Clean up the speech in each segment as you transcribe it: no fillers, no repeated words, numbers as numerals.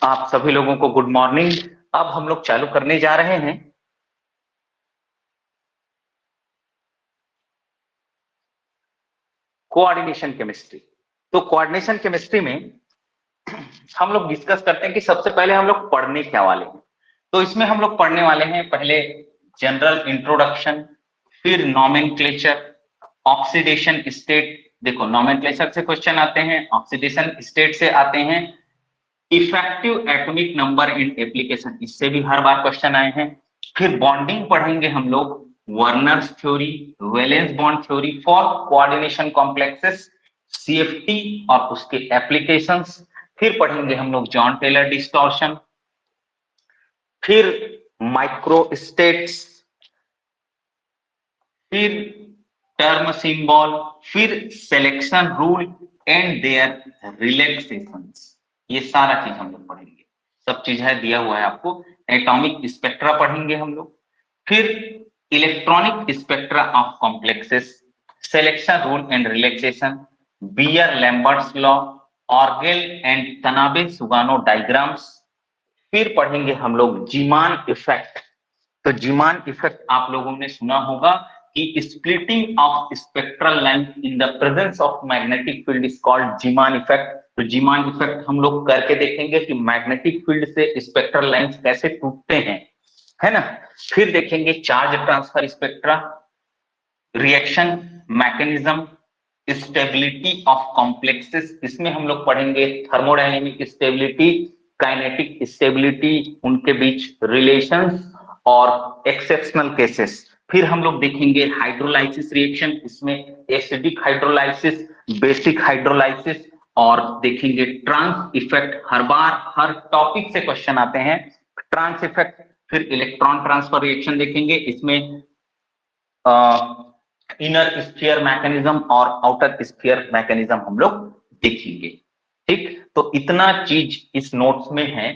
आप सभी लोगों को गुड मॉर्निंग। अब हम लोग चालू करने जा रहे हैं कोऑर्डिनेशन केमिस्ट्री। तो कोऑर्डिनेशन केमिस्ट्री में हम लोग डिस्कस करते हैं कि सबसे पहले हम लोग पढ़ने क्या वाले हैं। तो इसमें हम लोग पढ़ने वाले हैं पहले जनरल इंट्रोडक्शन, फिर नॉमेनक्लेचर, ऑक्सीडेशन स्टेट। देखो नॉमेनक्लेचर से क्वेश्चन आते हैं, ऑक्सीडेशन स्टेट से आते हैं, effective atomic number in application, इससे भी हर बार क्वेश्चन आए हैं। फिर बॉन्डिंग पढ़ेंगे हम लोग, Werner's theory, valence bond theory for coordination complexes, CFT और उसके एप्लीकेशंस। फिर पढ़ेंगे हम लोग जॉन टेलर डिस्टॉर्शन, फिर माइक्रोस्टेट्स, फिर टर्म सिंबल, फिर selection rule and their relaxations. ये सारा चीज हम लोग पढ़ेंगे, सब चीज है दिया हुआ है आपको। एटॉमिक स्पेक्ट्रा पढ़ेंगे हम लोग, फिर electronic spectra of complexes, selection rule and relaxation, Beer Lambert's law, Orgel and Tanabe Sugano diagrams. फिर पढ़ेंगे हम लोग जीमान इफेक्ट। तो जीमान इफेक्ट आप लोगों ने सुना होगा कि splitting of spectral length in the presence of magnetic field is called Zeeman effect. तो जीमान इफेक्ट हम लोग करके देखेंगे कि मैग्नेटिक फील्ड से स्पेक्ट्रल लेंथ कैसे टूटते हैं, है ना। फिर देखेंगे charge transfer spectra, reaction mechanism, stability of complexes. इसमें हम लोग पढ़ेंगे थर्मोडायनेमिक स्टेबिलिटी, काइनेटिक स्टेबिलिटी, उनके बीच रिलेशंस और एक्सेप्शनल केसेस। फिर हम लोग देखेंगे हाइड्रोलाइसिस रिएक्शन, इसमें एसिडिक हाइड्रोलाइसिस, बेसिक हाइड्रोलाइसिस, और देखेंगे ट्रांस इफेक्ट। हर बार हर टॉपिक से क्वेश्चन आते हैं, ट्रांस इफेक्ट। फिर इलेक्ट्रॉन ट्रांसफर रिएक्शन देखेंगे, इसमें इनर स्फीयर मैकेनिज्म और आउटर स्फीयर मैकेनिज्म हम लोग देखेंगे। ठीक, तो इतना चीज इस नोट्स में है,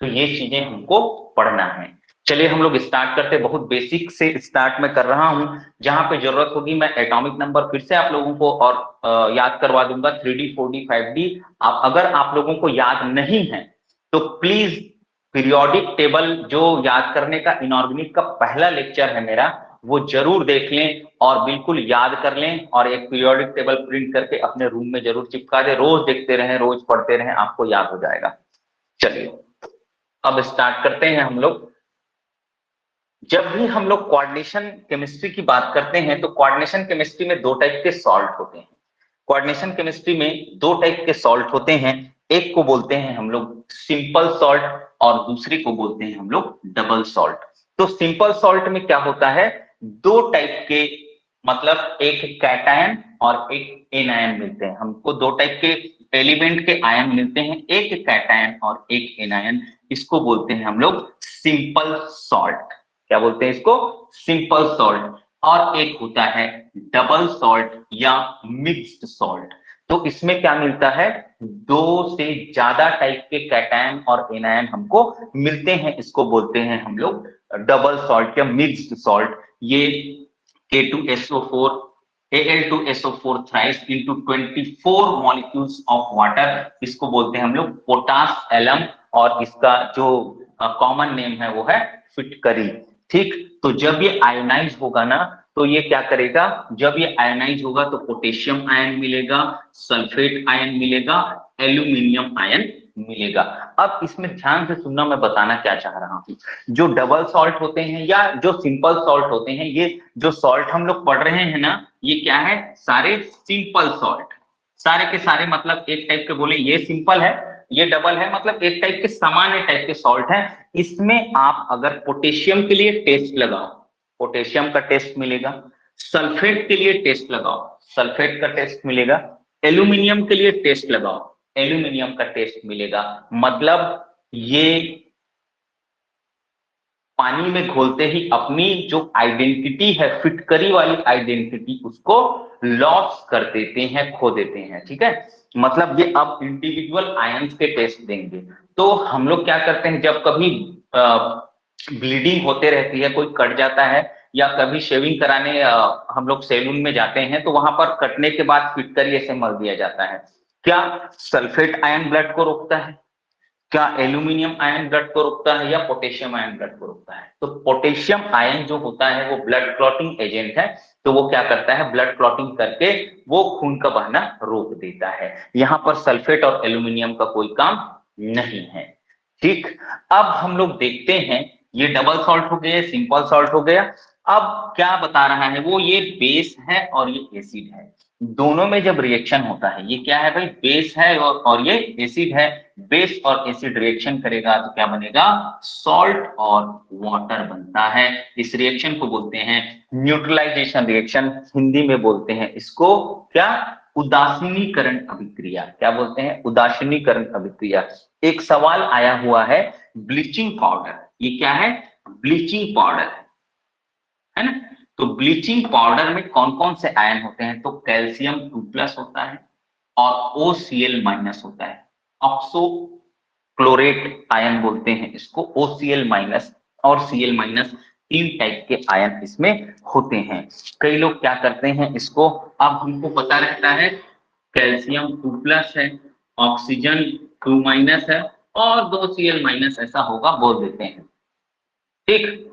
तो ये चीजें हमको पढ़ना है। चलिए हम लोग स्टार्ट करते हैं। बहुत बेसिक से स्टार्ट में कर रहा हूं, जहां पे जरूरत होगी मैं एटॉमिक नंबर फिर से आप लोगों को और याद करवा दूंगा, 3D 4D 5D। अगर आप लोगों को याद नहीं है तो प्लीज पीरियोडिक टेबल जो याद करने का इनऑर्गेनिक का पहला लेक्चर है मेरा, वो जरूर देख लें और बिल्कुल याद कर लें, और एक पीरियोडिक टेबल प्रिंट करके अपने रूम में जरूर चिपका दें। रोज देखते रहें, रोज पढ़ते रहें, आपको याद हो जाएगा। चलिए अब स्टार्ट करते हैं हम लोग। जब भी हम लोग कोऑर्डिनेशन केमिस्ट्री की बात करते हैं तो कोऑर्डिनेशन केमिस्ट्री में दो टाइप के सॉल्ट होते हैं। कोऑर्डिनेशन केमिस्ट्री में दो टाइप के सॉल्ट होते हैं, एक को बोलते हैं हम लोग सिंपल सॉल्ट और दूसरे को बोलते हैं हम लोग डबल सॉल्ट। तो सिंपल सॉल्ट में क्या होता है, दो टाइप के, मतलब एक कैटायन और एक एनायन मिलते हैं। हमको दो टाइप के एलिमेंट के आयन मिलते हैं, एक कैटायन और एक एनायन। इसको बोलते हैं हम लोग सिंपल सॉल्ट। क्या बोलते हैं इसको, सिंपल सॉल्ट। और एक होता है डबल सॉल्ट या मिक्स्ड सॉल्ट। तो इसमें क्या मिलता है, दो से ज्यादा टाइप के कैटायन और एनायन हमको मिलते हैं, इसको बोलते हैं हम लोग डबल सॉल्ट या मिक्स्ड सॉल्ट। ये K2SO4 Al2SO4 thrice into 24 molecules of water, इसको बोलते हैं हम लोग पोटास एलम, और इसका जो कॉमन नेम है वो है फिटकरी। ठीक, तो जब ये आयोनाइज होगा ना, तो ये क्या करेगा, जब ये आयोनाइज होगा तो पोटेशियम आयन मिलेगा, सल्फेट आयन मिलेगा, एल्यूमिनियम आयन मिलेगा। अब इसमें ध्यान से सुनना, मैं बताना क्या चाह रहा हूं। जो डबल सॉल्ट होते हैं या जो सिंपल सॉल्ट होते हैं, ये जो सॉल्ट हम लोग पढ़ रहे हैं ना, ये क्या है, सारे सिंपल सॉल्ट, सारे के सारे, मतलब एक टाइप के बोले ये सिंपल है, ये डबल है, मतलब एक टाइप के सामान्य टाइप के सॉल्ट है। इसमें आप अगर पोटेशियम के लिए टेस्ट लगाओ, पोटेशियम का टेस्ट मिलेगा, सल्फेट के लिए टेस्ट लगाओ, सल्फेट का टेस्ट मिलेगा, एल्यूमिनियम के लिए टेस्ट लगाओ, एल्यूमिनियम का टेस्ट मिलेगा। मतलब ये पानी में घोलते ही अपनी जो आइडेंटिटी है, फिटकरी वाली आइडेंटिटी, उसको लॉस कर देते हैं, खो देते हैं। ठीक है, मतलब ये अब इंडिविजुअल आयंस के टेस्ट देंगे। तो हम लोग क्या करते हैं, जब कभी ब्लीडिंग होते रहती है, कोई कट जाता है, या कभी शेविंग कराने हम लोग सैलून में जाते हैं, तो वहां पर कटने के बाद फिटकरी ऐसे मल दिया जाता है। क्या सल्फेट आयन ब्लड को रोकता है? क्या एल्यूमिनियम आयन ब्लड को रोकता है या पोटेशियम आयन ब्लड को रोकता है? तो पोटेशियम आयन जो होता है वो ब्लड क्लॉटिंग एजेंट है, तो वो क्या करता है, ब्लड क्लॉटिंग करके वो खून का बहना रोक देता है। यहां पर सल्फेट और एल्यूमिनियम का कोई काम नहीं है। ठीक, अब हम लोग देखते हैं, ये डबल सॉल्ट हो गया, सिंपल सॉल्ट हो गया। अब क्या बता रहा है वो, ये बेस है और ये एसिड है। दोनों में जब रिएक्शन होता है, ये क्या है भाई, बेस है और ये एसिड है। बेस और एसिड रिएक्शन करेगा तो क्या बनेगा, सॉल्ट और वाटर बनता है। इस रिएक्शन को बोलते हैं न्यूट्रलाइजेशन रिएक्शन, हिंदी में बोलते हैं इसको क्या, उदासीनीकरण अभिक्रिया। क्या बोलते हैं, उदासीनीकरण अभिक्रिया। एक सवाल आया हुआ है, ब्लीचिंग पाउडर, ये क्या है, ब्लीचिंग पाउडर है ना। तो ब्लीचिंग पाउडर में कौन कौन से आयन होते हैं, तो कैल्शियम 2+ होता है और OCl- होता है। ऑक्सो क्लोरेट आयन बोलते हैं इसको, OCl- और Cl-, 3 टाइप के आयन इसमें होते हैं। कई लोग क्या करते हैं इसको, अब हमको पता रहता है कैल्शियम 2+ है, ऑक्सीजन 2- है और 2 Cl- ऐसा होगा बोल देते हैं। ठीक,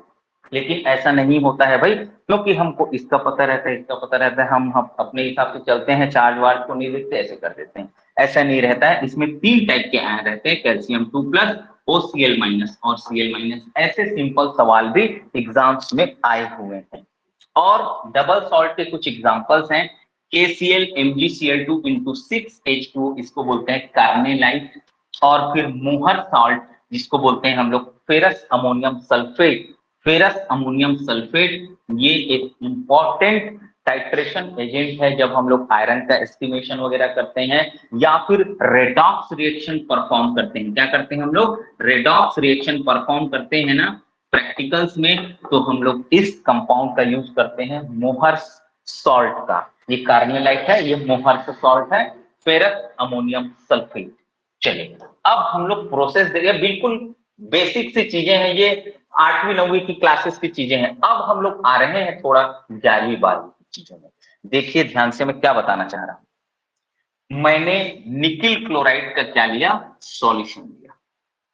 लेकिन ऐसा नहीं होता है भाई, क्योंकि हमको इसका पता रहता है, इसका पता रहता है, हम अपने हिसाब से चलते हैं, चार्ज वार्ज को नहीं देखते, ऐसे कर देते हैं। ऐसा नहीं रहता है, इसमें 3 टाइप के आयन रहते हैं, कैल्शियम 2+, OCl- और Cl-। ऐसे सिंपल सवाल भी एग्जाम्स में आए हुए हैं। और डबल सॉल्ट के कुछ एग्जांपल्स हैं, KCl MgCl2 इंटू 6H2, इसको बोलते हैं कार्नेलाइट। और फिर मोहर सॉल्ट, जिसको बोलते हैं हम लोग ferrous ammonium sulphate. Ferrous ammonium sulphate ये एक इंपॉर्टेंट टाइट्रेशन एजेंट है जब हम लोग आयरन का एस्टिमेशन वगैरह करते हैं, या फिर रेडॉक्स रिएक्शन परफॉर्म करते हैं। क्या करते हैं हम लोग, रेडॉक्स रिएक्शन परफॉर्म करते हैं ना प्रैक्टिकल्स में, तो हम लोग इस कंपाउंड का यूज करते हैं, मोहर सॉल्ट का। ये कार्नेलाइट है, ये मोहर सॉल्ट है, फेरस अमोनियम सल्फेट। चलिए अब हम लोग प्रोसेस देखिए, बिल्कुल बेसिक सी चीजें हैं ये, 8वीं 9वीं की क्लासेस की चीजें हैं। अब हम लोग आ रहे हैं थोड़ा 11वीं 12वीं की चीजों में। देखिए ध्यान से मैं क्या बताना चाह रहा हूं, मैंने निकिल क्लोराइड का क्या लिया, सॉल्यूशन लिया।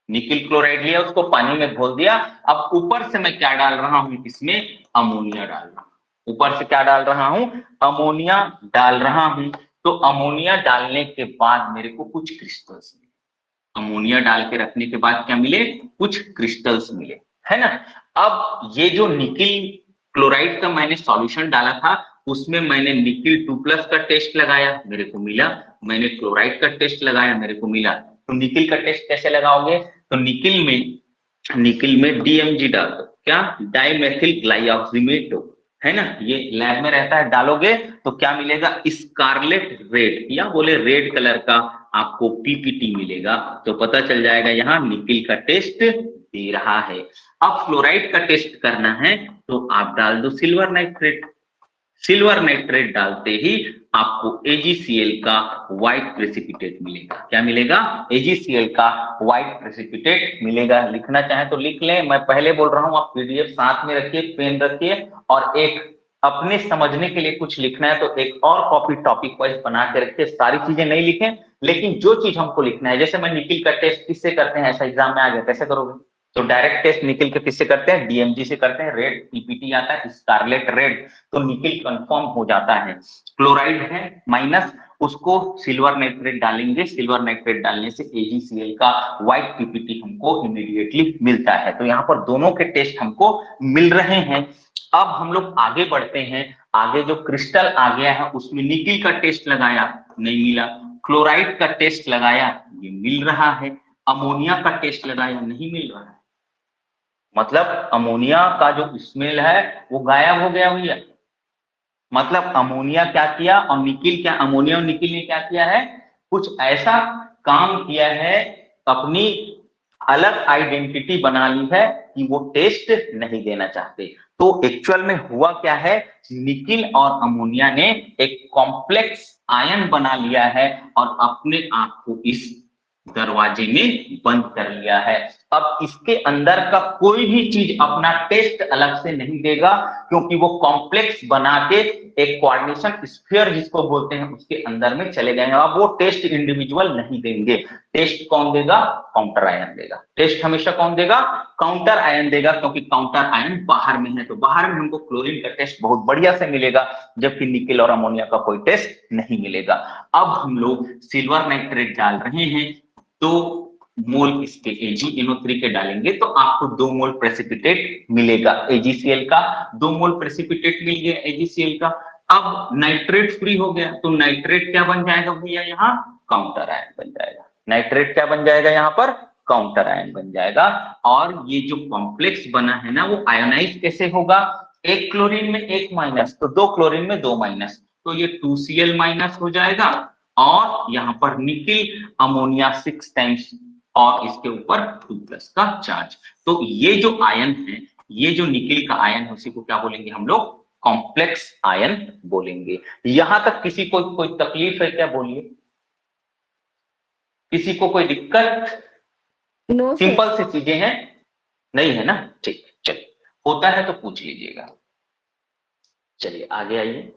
निकिल क्लोराइड लिया, उसको पानी में घोल दिया। अब ऊपर से मैं क्या डाल रहा हूं, इसमें अमोनिया डाल रहा हूं। ऊपर से क्या डाल रहा हूं, अमोनिया डाल रहा हूं। तो अमोनिया डालने के बाद मेरे को कुछ क्रिस्टल्स मिले। अमोनिया डाल के रखने के बाद क्या मिले, कुछ क्रिस्टल्स मिले, है ना। अब ये जो निकिल क्लोराइड का मैंने सॉल्यूशन डाला था, उसमें मैंने निकिल 2+ का टेस्ट लगाया, मेरे को मिला। मैंने क्लोराइड का टेस्ट लगाया, मेरे को मिला। तो निकिल का टेस्ट कैसे लगाओगे, तो निकिल में DMG डाल दो, क्या, डाइमेथिल ग्लाइऑक्सीमेट, है ना। ये लैब में रहता है, डालोगे तो क्या मिलेगा, स्कारलेट रेड, या बोले रेड कलर का आपको PPT मिलेगा। तो पता चल जाएगा यहाँ निकिल का टेस्ट दे रहा है। अब फ्लोराइड का टेस्ट करना है, तो आप डाल दो सिल्वर नाइट्रेट। सिल्वर नाइट्रेट डालते ही आपको AgCl का व्हाइट प्रेसिपिटेट मिलेगा। क्या मिलेगा, AgCl का व्हाइट प्रेसिपिटेट मिलेगा। लिखना चाहे तो लिख लें, मैं पहले बोल रहा हूं, आप PDF साथ में रखिए, पेन रखिए, और एक अपने समझने के लिए कुछ लिखना है तो एक और कॉपी टॉपिक वाइज बना के रखिए। सारी चीजें नहीं लिखें, लेकिन जो चीज हमको लिखना है, जैसे मैं निकिल का टेस्ट किससे करते हैं, ऐसा एग्जाम में आ गया, कैसे करोगे, तो डायरेक्ट टेस्ट निकिल के किससे करते हैं, DMG से करते हैं। रेड PPT आता है, स्कारलेट रेड, तो निकिल कंफर्म हो जाता है। क्लोराइड है माइनस, उसको सिल्वर नाइट्रेट डालेंगे, सिल्वर नाइट्रेट डालने से AgCl का व्हाइट PPT हमको इमीडिएटली मिलता है। तो यहाँ पर दोनों के टेस्ट हमको मिल रहे हैं। अब हम लोग आगे बढ़ते हैं, आगे जो क्रिस्टल आ गया है उसमें निकिल का टेस्ट लगाया, नहीं मिला। क्लोराइड का टेस्ट लगाया, ये मिल रहा है। अमोनिया का टेस्ट लगाया, नहीं मिल रहा है। मतलब अमोनिया का जो स्मेल है वो गायब हो गया भैया। मतलब अमोनिया क्या किया और निकिल क्या, अमोनिया और निकिल ने क्या किया है, कुछ ऐसा काम किया है, अपनी अलग आइडेंटिटी बना ली है कि वो टेस्ट नहीं देना चाहते। तो एक्चुअल में हुआ क्या है, निकिल और अमोनिया ने एक कॉम्प्लेक्स आयन बना लिया है और अपने आप को इस दरवाजे में बंद कर लिया है। अब इसके अंदर का कोई भी चीज अपना टेस्ट अलग से नहीं देगा, क्योंकि वो कॉम्प्लेक्स बना के एक कोऑर्डिनेशन स्फीयर जिसको बोलते हैं उसके अंदर में चले गए हैं। अब वो टेस्ट इंडिविजुअल नहीं देंगे, टेस्ट कौन देगा? काउंटर आयन देगा। टेस्ट हमेशा कौन देगा? काउंटर आयन देगा, क्योंकि काउंटर आयन बाहर में है। तो बाहर में हमको क्लोरीन का टेस्ट बहुत बढ़िया से मिलेगा, जबकि निकेल और अमोनिया का कोई टेस्ट नहीं मिलेगा। अब हम लोग सिल्वर नाइट्रेट डाल रहे हैं, 2 मोल इसके AgNO3 के डालेंगे तो आपको 2 मोल प्रेसिपिटेट मिलेगा। AgCl का 2 मोल प्रेसिपिटेट मिल गया AgCl का। अब नाइट्रेट फ्री हो गया, तो नाइट्रेट क्या बन जाएगा भैया? यहाँ काउंटर आयन बन जाएगा। नाइट्रेट क्या बन जाएगा? यहाँ पर काउंटर आयन बन जाएगा। और ये जो कॉम्प्लेक्स बना है ना, वो आयोनाइज कैसे होगा? 1 क्लोरीन में 1 माइनस, तो 2 क्लोरीन में 2 माइनस, तो ये 2Cl माइनस हो जाएगा। और यहाँ पर निकेल अमोनिया 6 टाइम्स और इसके ऊपर 2+ का चार्ज। तो ये जो आयन है, ये जो निकेल का आयन है, उसी को क्या बोलेंगे हम लोग? कॉम्प्लेक्स आयन बोलेंगे। यहां तक किसी को कोई तकलीफ है क्या? बोलिए, किसी को कोई दिक्कत? नो सिंपल सी चीजें हैं, नहीं है ना? ठीक, चलिए, होता है तो पूछ लीजिएगा। चलिए आगे आइए।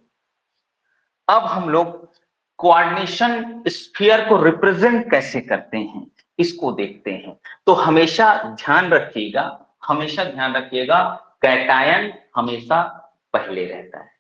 अब हम लोग कोऑर्डिनेशन स्फीयर को रिप्रेजेंट कैसे करते हैं इसको देखते हैं। तो हमेशा ध्यान रखिएगा, हमेशा ध्यान रखिएगा, कैटायन हमेशा पहले रहता है।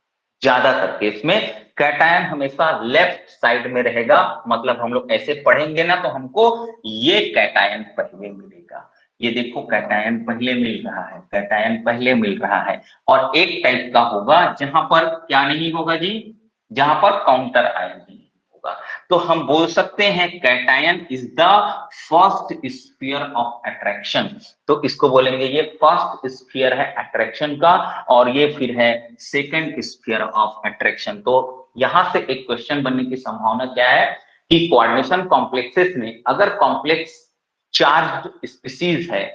ज्यादातर केस में कैटायन हमेशा लेफ्ट साइड में रहेगा। मतलब हम लोग ऐसे पढ़ेंगे ना, तो हमको ये कैटायन पहले मिलेगा। ये देखो कैटायन पहले मिल रहा है, कैटायन पहले मिल रहा है। और एक टाइप का होगा जहां पर क्या नहीं होगा जी? जहां पर काउंटर आयन नहीं होगा। तो हम बोल सकते हैं cation is the first sphere of attraction. तो इसको बोलेंगे ये फर्स्ट स्फीयर है अट्रैक्शन का, और ये फिर है सेकंड स्फीयर ऑफ अट्रैक्शन। तो यहां से एक क्वेश्चन बनने की संभावना क्या है कि कोऑर्डिनेशन कॉम्प्लेक्सेस में अगर कॉम्प्लेक्स चार्ज स्पीसीज है,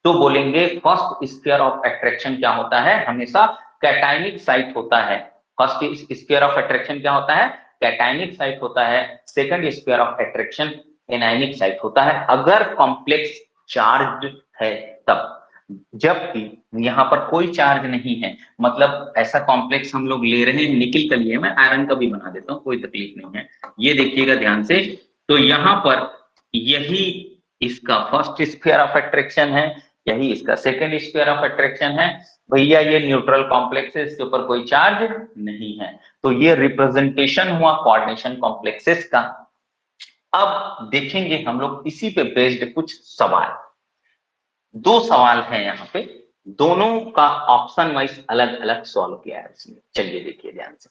तो बोलेंगे फर्स्ट स्फीयर ऑफ अट्रैक्शन क्या होता है? हमेशा कैटायनिक साइट होता है। फर्स्ट स्फीयर ऑफ अट्रैक्शन क्या होता है? कैटायनिक साइट होता है। Second sphere of attraction anionic site होता है, अगर कॉम्प्लेक्स चार्ज है तब। जबकि यहाँ पर कोई चार्ज नहीं है, मतलब ऐसा कॉम्प्लेक्स हम लोग ले रहे हैं, निकेल का लिए, मैं आयरन का भी बना देता हूँ, कोई तकलीफ नहीं है। ये देखिएगा ध्यान से, तो यहाँ पर यही इसका फर्स्ट स्फीयर ऑफ अट्रैक्शन है, यही इसका सेकंड स्फीयर ऑफ अट्रैक्शन है। भैया ये न्यूट्रल कॉम्प्लेक्स है, इसके ऊपर कोई चार्ज नहीं है। तो ये रिप्रेजेंटेशन हुआ कोऑर्डिनेशन कॉम्प्लेक्सेस का। अब देखेंगे हम लोग इसी पे बेस्ड कुछ सवाल। 2 सवाल हैं यहाँ पे, दोनों का ऑप्शन वाइज अलग अलग सॉल्व किया है इसमें। चलिए देखिए ध्यान से,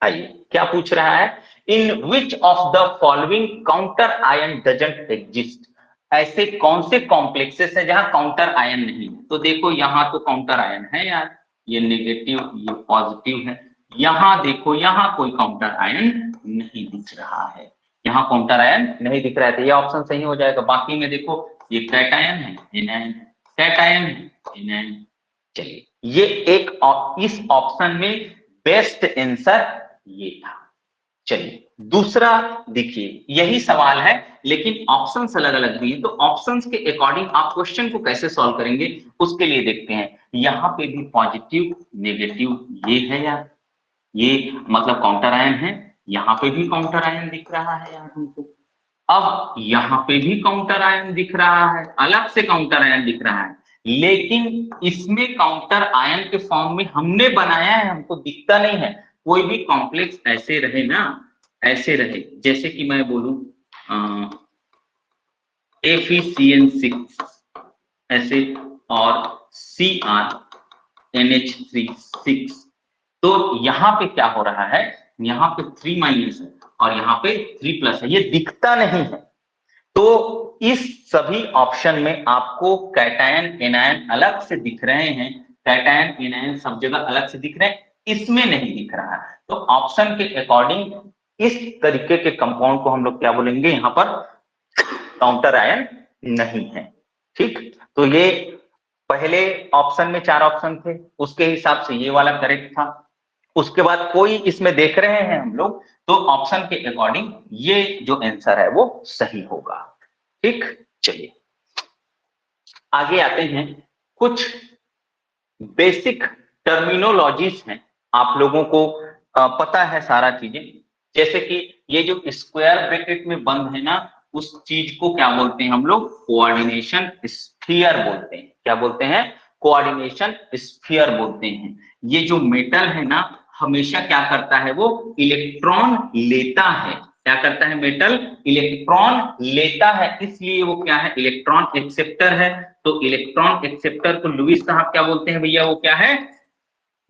आइए क्या पूछ रहा है? In which of the following counter ion doesn't exist. ऐसे कौन से कॉम्प्लेक्सेस है जहां काउंटर आयन नहीं है? तो देखो यहाँ तो काउंटर आयन है यार, ये नेगेटिव ये पॉजिटिव है। यहाँ देखो यहाँ कोई काउंटर आयन नहीं दिख रहा है, यहाँ काउंटर आयन नहीं दिख रहा है, तो ये ऑप्शन सही हो जाएगा। बाकी में देखो ये कैटायन है, एनायन, कैटायन है, एनायन। चलिए ये एक इस ऑप्शन में बेस्ट आंसर ये था। चलिए दूसरा देखिए, यही सवाल है लेकिन ऑप्शंस अलग अलग दिए, तो ऑप्शंस के अकॉर्डिंग आप क्वेश्चन को कैसे सॉल्व करेंगे उसके लिए देखते हैं। यहाँ पे भी पॉजिटिव नेगेटिव ये है यार, ये मतलब काउंटर आयन है। यहाँ पे भी काउंटर आयन दिख रहा है यार हमको। अब यहाँ पे भी काउंटर आयन दिख रहा है, अलग से काउंटर आयन दिख रहा है, लेकिन इसमें काउंटर आयन के फॉर्म में हमने बनाया है, हमको दिखता नहीं है। कोई भी कॉम्प्लेक्स ऐसे रहे ना, ऐसे रहे, जैसे कि मैं बोलूं FeCN6 ऐसे और CrNH3 6, तो यहाँ पे क्या हो रहा है? यहाँ पे 3 माइनस है और यहाँ पे 3 प्लस है, ये दिखता नहीं है। तो इस सभी ऑप्शन में आपको कैटायन एनायन अलग से दिख रहे हैं, कैटायन एनायन सब जगह अलग से दिख रहे हैं, इसमें नहीं दिख रहा है। तो ऑप्शन के अकॉर्डिंग इस तरीके के कंपाउंड को हम लोग क्या बोलेंगे? यहाँ पर काउंटर आयन नहीं है। ठीक, तो ये पहले ऑप्शन में 4 ऑप्शन थे, उसके हिसाब से ये वाला करेक्ट था। उसके बाद कोई इसमें देख रहे हैं हम लोग, तो ऑप्शन के अकॉर्डिंग ये जो आंसर है वो सही होगा। ठीक, चलिए आगे आते हैं, कुछ बेसिक टर्मिनोलॉजीज हैं, आप लोगों को पता है सारा चीजें, जैसे कि ये जो स्क्वायर ब्रैकेट में बंद है ना, उस चीज को क्या बोलते हैं हम लोग, कोऑर्डिनेशन स्फीयर बोलते हैं। क्या बोलते हैं, कोऑर्डिनेशन स्फीयर बोलते हैं। ये जो मेटल है ना, हमेशा क्या करता है, वो इलेक्ट्रॉन लेता है। क्या करता है, मेटल इलेक्ट्रॉन लेता है, इसलिए वो क्या है, इलेक्ट्रॉन एक्सेप्टर है। तो इलेक्ट्रॉन एक्सेप्टर को लुईस साहब क्या बोलते हैं भैया, वो क्या है,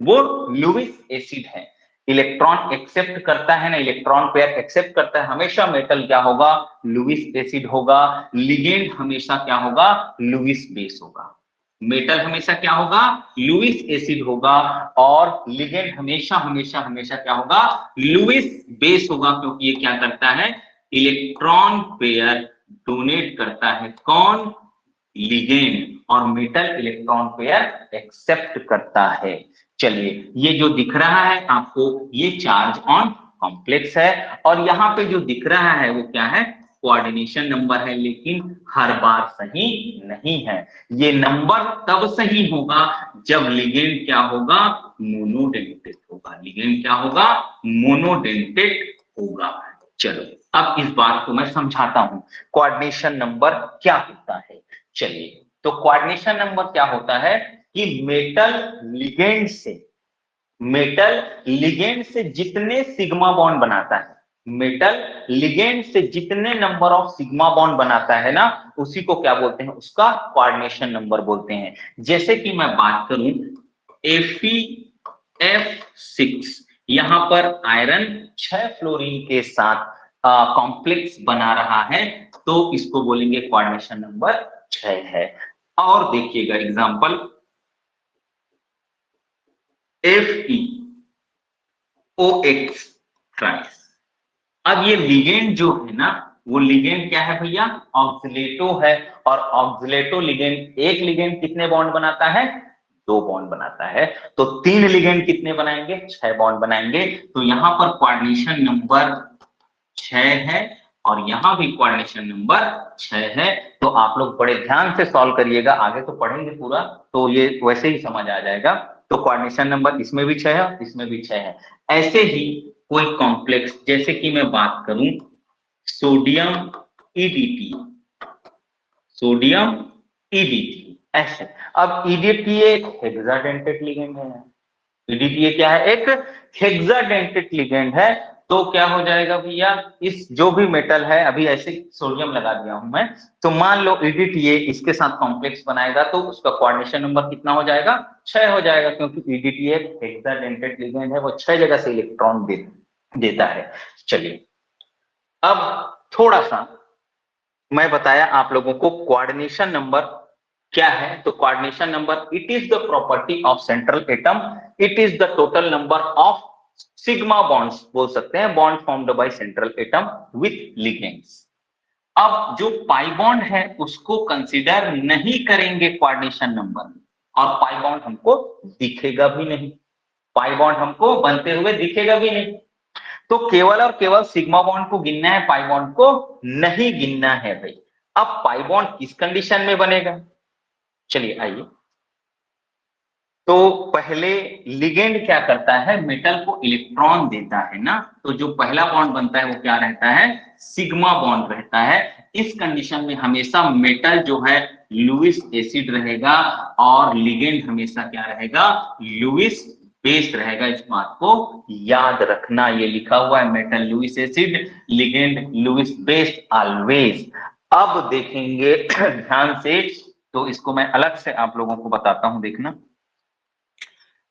वो लुईस एसिड है। इलेक्ट्रॉन एक्सेप्ट करता है ना, इलेक्ट्रॉन पेयर एक्सेप्ट करता है, हमेशा मेटल क्या होगा, लुईस एसिड होगा। लिगेंड हमेशा क्या होगा, लुईस बेस होगा। मेटल हमेशा क्या होगा, लुईस एसिड होगा, और लिगेंड हमेशा हमेशा हमेशा क्या होगा, लुईस बेस होगा, क्योंकि ये क्या करता है, इलेक्ट्रॉन पेयर डोनेट करता है। कौन, लिगेंड, और मेटल इलेक्ट्रॉन पेयर एक्सेप्ट करता है। चलिए, ये जो दिख रहा है आपको, ये चार्ज ऑन कॉम्प्लेक्स है, और यहाँ पे जो दिख रहा है वो क्या है, कोऑर्डिनेशन नंबर है, लेकिन हर बार सही नहीं है। ये नंबर तब सही होगा जब लिगेंड क्या होगा, मोनोडेंटेट होगा। लिगेंड क्या होगा, मोनोडेंटेट होगा। चलो, अब इस बात को मैं समझाता हूं, कोऑर्डिनेशन नंबर क्या होता है। चलिए, तो कोऑर्डिनेशन नंबर क्या होता है कि मेटल लिगेंड से जितने सिग्मा बॉन्ड बनाता है, मेटल लिगेंड से जितने नंबर ऑफ सिग्मा बॉन्ड बनाता है ना, उसी को क्या बोलते हैं, उसका कोऑर्डिनेशन नंबर बोलते हैं। जैसे कि मैं बात करूं, FeF6, यहां पर आयरन 6 फ्लोरीन के साथ कॉम्प्लेक्स बना रहा है, तो इसको बोलेंगे कोऑर्डिनेशन नंबर 6 है। और देखिएगा एग्जांपल, FeOX ट्राइस। अब ये लिगेंड जो है ना, वो लिगेंड क्या है भैया, ऑक्सिलेटो है, और ऑक्सिलेटो लिगेंड, एक लिगेंड कितने बॉन्ड बनाता है, 2 बॉन्ड बनाता है। तो 3 लिगेंड कितने बनाएंगे, 6 बॉन्ड बनाएंगे। तो यहां पर कोऑर्डिनेशन नंबर 6 है, और यहां भी कोऑर्डिनेशन नंबर 6 है। तो आप लोग बड़े ध्यान से सॉल्व करिएगा, आगे तो पढ़ेंगे पूरा, तो ये वैसे ही समझ आ जाएगा। तो कोऑर्डिनेशन नंबर इसमें भी 6 है, इसमें भी 6 है। ऐसे ही कोई कॉम्प्लेक्स, जैसे कि मैं बात करूं सोडियम ईडीटी, सोडियम ईडीटी ऐसे। अब ईडीटी एक हेक्साडेंटेट लिगेंड है, ईडीटी क्या है, एक हेक्साडेंटेट लिगेंड है। तो क्या हो जाएगा भैया, इस जो भी मेटल है, अभी ऐसे सोडियम लगा दिया हूं मैं, तो मान लो ईडीटीए इसके साथ कॉम्प्लेक्स बनाएगा, तो उसका कोऑर्डिनेशन नंबर कितना हो जाएगा, 6 हो जाएगा, क्योंकि ईडीटीए एक हेक्साडेंटेट लिगेंड है, वो 6 जगह से इलेक्ट्रॉन देता है। चलिए, अब थोड़ा सा मैं बताया आप लोगों को कोऑर्डिनेशन नंबर क्या है। तो coordination number, it is the property of central atom, it is the total number of sigma bonds, बोल सकते हैं, bond formed by central atom with ligands. अब जो पाई बॉन्ड है उसको कंसीडर नहीं करेंगे कोऑर्डिनेशन नंबर में, और पाई बॉन्ड हमको दिखेगा भी नहीं, पाई बॉन्ड हमको बनते हुए दिखेगा भी नहीं। तो केवल और केवल सिग्मा बॉन्ड को गिनना है, पाई बॉन्ड को नहीं गिनना है भाई। अब पाई बॉन्ड किस कंडीशन में बनेगा, चलिए आइए। तो पहले लिगेंड क्या करता है, मेटल को इलेक्ट्रॉन देता है ना, तो जो पहला बॉन्ड बनता है वो क्या रहता है, सिग्मा बॉन्ड रहता है। इस कंडीशन में हमेशा मेटल जो है लुईस एसिड रहेगा, और लिगेंड हमेशा क्या रहेगा, लुईस बेस रहेगा। इस बात को याद रखना, ये लिखा हुआ है, metal Lewis acid, ligand Lewis base always. अब देखेंगे ध्यान से, तो इसको मैं अलग से आप लोगों को बताता हूं, देखना।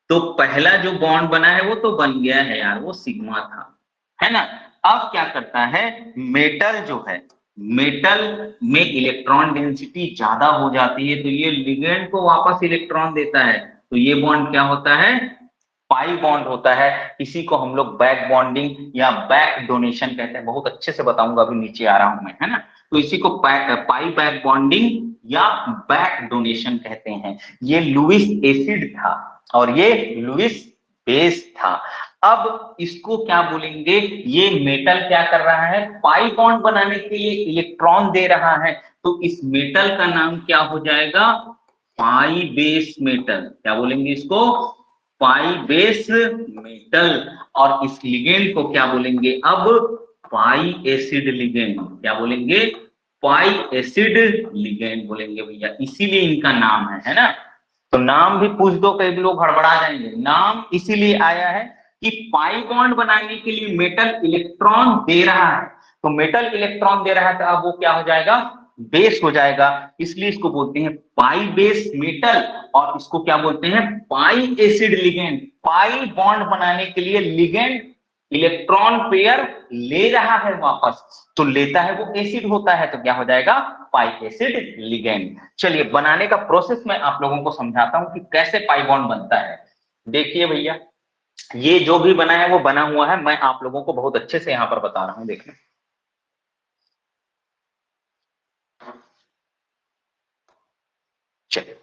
तो पहला जो बॉन्ड बना है वो तो बन गया है यार, वो सिग्मा था, है ना। अब क्या करता है, मेटल जो है, मेटल में इलेक्ट्रॉन डेंसिटी ज्यादा हो जाती है, तो ये लिगेंड को वापस इलेक्ट्रॉन देता है। तो ये बॉन्ड क्या होता है, पाई बॉन्ड होता है। इसी को हम लोग बैक बॉन्डिंग या बैक डोनेशन कहते हैं, बहुत अच्छे से बताऊंगा, अभी नीचे आ रहा हूं मैं, है ना। तो इसी को पाई बैक बॉन्डिंग या बैक डोनेशन कहते हैं। ये लुईस एसिड था और ये लुईस बेस था। अब इसको क्या बोलेंगे, ये मेटल क्या कर रहा है, पाई बॉन्ड बनाने के लिए इलेक्ट्रॉन दे रहा है, तो इस मेटल का नाम क्या हो जाएगा, पाई बेस मेटल। क्या बोलेंगे इसको, पाई बेस मेटल। और इस लिगेंड को क्या बोलेंगे अब, पाई एसिड लिगेंड। क्या बोलेंगे, पाई एसिड लिगेंड बोलेंगे भैया, इसीलिए इनका नाम है ना। तो नाम भी पूछ दो, कई लोग हड़बड़ा जाएंगे। नाम इसीलिए आया है कि पाई बॉन्ड बनाने के लिए मेटल इलेक्ट्रॉन दे रहा है, तो मेटल इलेक्ट्रॉन दे रहा है तो अब वो क्या हो जाएगा, बेस हो जाएगा, इसलिए इसको बोलते हैं पाई बेस मेटल। और इसको क्या बोलते हैं, पाई एसिड लिगेंड। पाई बॉन्ड बनाने के लिए लिगेंड इलेक्ट्रॉन पेयर ले रहा है वापस, तो लेता है वो एसिड होता है, तो क्या हो जाएगा, पाई एसिड लिगेंड। चलिए बनाने का प्रोसेस मैं आप लोगों को समझाता हूं कि कैसे पाई बॉन्ड बनता है। देखिए भैया, ये जो भी बना है वो बना हुआ है, मैं आप लोगों को बहुत अच्छे से यहां पर बता रहा हूं, देखना। चलिए,